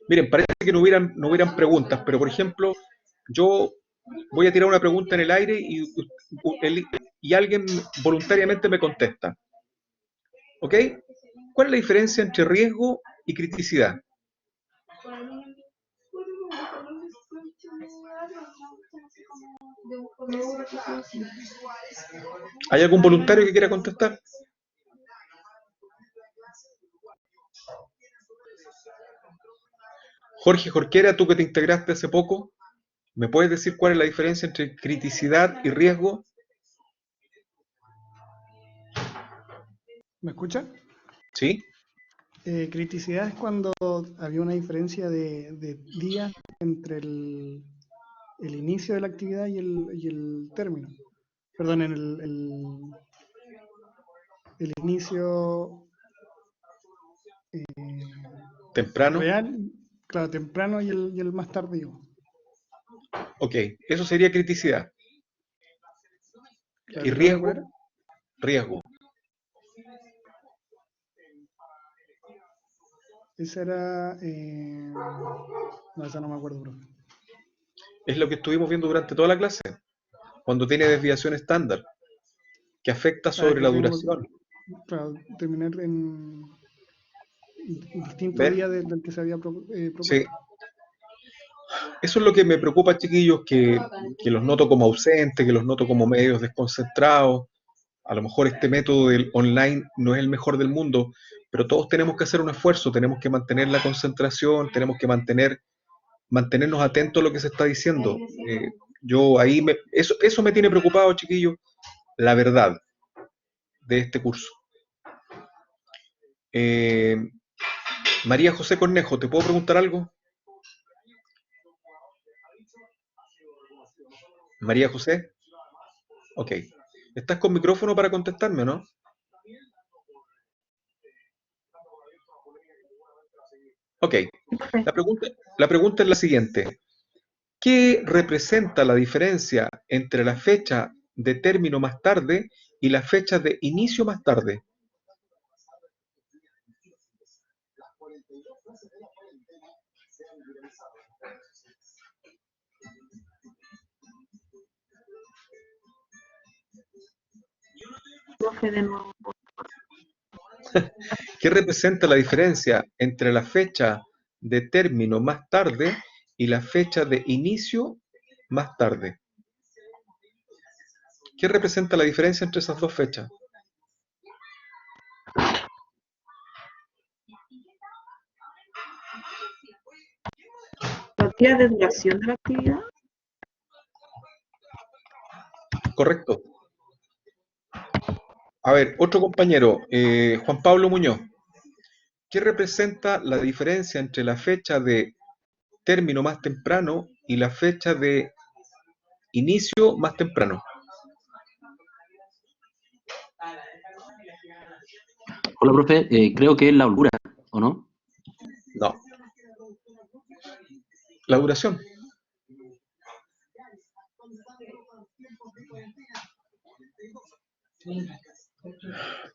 Miren, parece que no hubieran preguntas, pero por ejemplo, yo voy a tirar una pregunta en el aire y alguien voluntariamente me contesta. ¿Ok? ¿Cuál es la diferencia entre riesgo y criticidad? ¿Hay algún voluntario que quiera contestar? Jorge Jorquera, tú que te integraste hace poco, ¿me puedes decir cuál es la diferencia entre criticidad y riesgo? ¿Me escucha? ¿Sí? Criticidad es cuando había una diferencia de días entre el inicio de la actividad y el término. Perdón, en el inicio ¿Temprano? real, claro, temprano y el más tardío. Ok, eso sería criticidad. Claro, ¿Y ¿y lo otro cuál riesgo? era? Riesgo. Esa era... no, esa no me acuerdo, profe. Es lo que estuvimos viendo durante toda la clase, cuando tiene desviación estándar, que afecta sobre la Que tiene, duración. claro, terminar en distinto ¿Ven? día del que se había propuesto. Sí. Eso es lo que me preocupa, chiquillos, que los noto como ausentes, que los noto como medios desconcentrados. A lo mejor este método del online no es el mejor del mundo, pero todos tenemos que hacer un esfuerzo, tenemos que mantener la concentración, tenemos que mantenernos atentos a lo que se está diciendo. Yo ahí, eso me tiene preocupado, chiquillos, la verdad de este curso. María José Cornejo, ¿te puedo preguntar algo? María José. Ok. ¿Estás con micrófono para contestarme o no? Ok. La pregunta es la siguiente. ¿Qué representa la diferencia entre la fecha de término más tarde y la fecha de inicio más tarde? Profe, de nuevo. ¿Qué representa la diferencia entre la fecha de término más tarde y la fecha de inicio más tarde? ¿Qué representa la diferencia entre esas dos fechas? ¿Los días de duración de la actividad? Correcto. A ver, otro compañero, Juan Pablo Muñoz. ¿Qué representa la diferencia entre la fecha de término más temprano y la fecha de inicio más temprano? Hola, profe. Creo que es la holgura, ¿o no? No. La duración.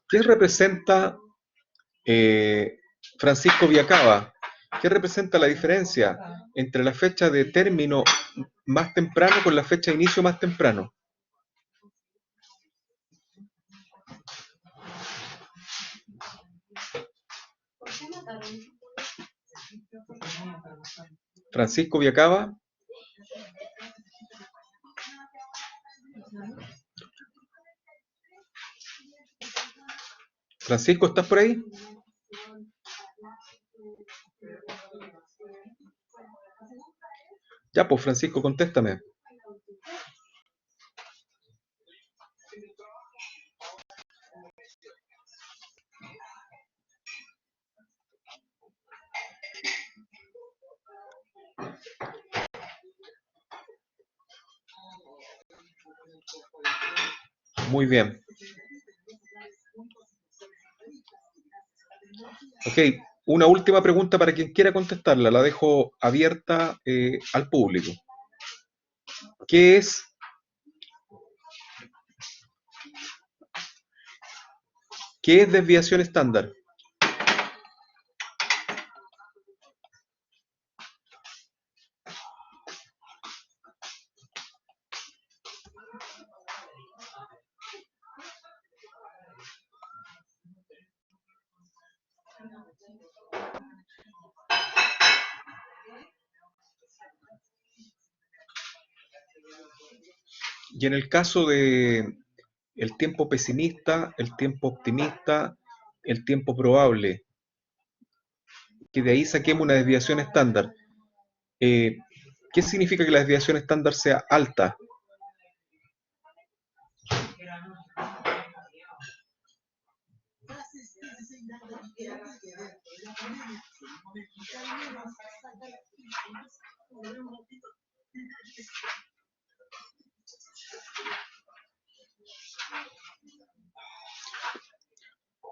¿Qué representa Francisco Viacaba? ¿Qué representa la diferencia entre la fecha de término más temprano con la fecha de inicio más temprano? Francisco Viacaba. Francisco, ¿estás por ahí? Ya, pues Francisco, contéstame. Muy bien. Ok, una última pregunta para quien quiera contestarla, la dejo abierta al público. ¿Qué es desviación estándar? Y en el caso de el tiempo pesimista, el tiempo optimista, el tiempo probable, que de ahí saquemos una desviación estándar. ¿Qué significa que la desviación estándar sea alta?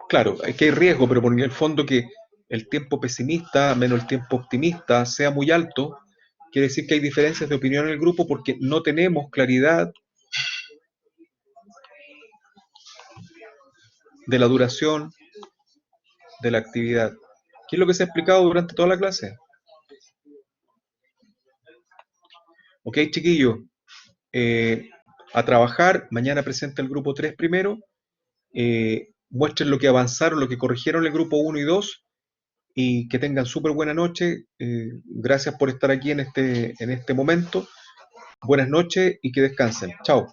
Claro, que hay riesgo, pero por el fondo que el tiempo pesimista menos el tiempo optimista sea muy alto, quiere decir que hay diferencias de opinión en el grupo porque no tenemos claridad de la duración de la actividad. ¿Qué es lo que se ha explicado durante toda la clase? Ok, chiquillos, a trabajar. Mañana presenta el grupo 3 primero. Muestren lo que avanzaron, lo que corrigieron el grupo 1 y 2. Y que tengan súper buena noche. Gracias por estar aquí en este momento. Buenas noches y que descansen. Chao.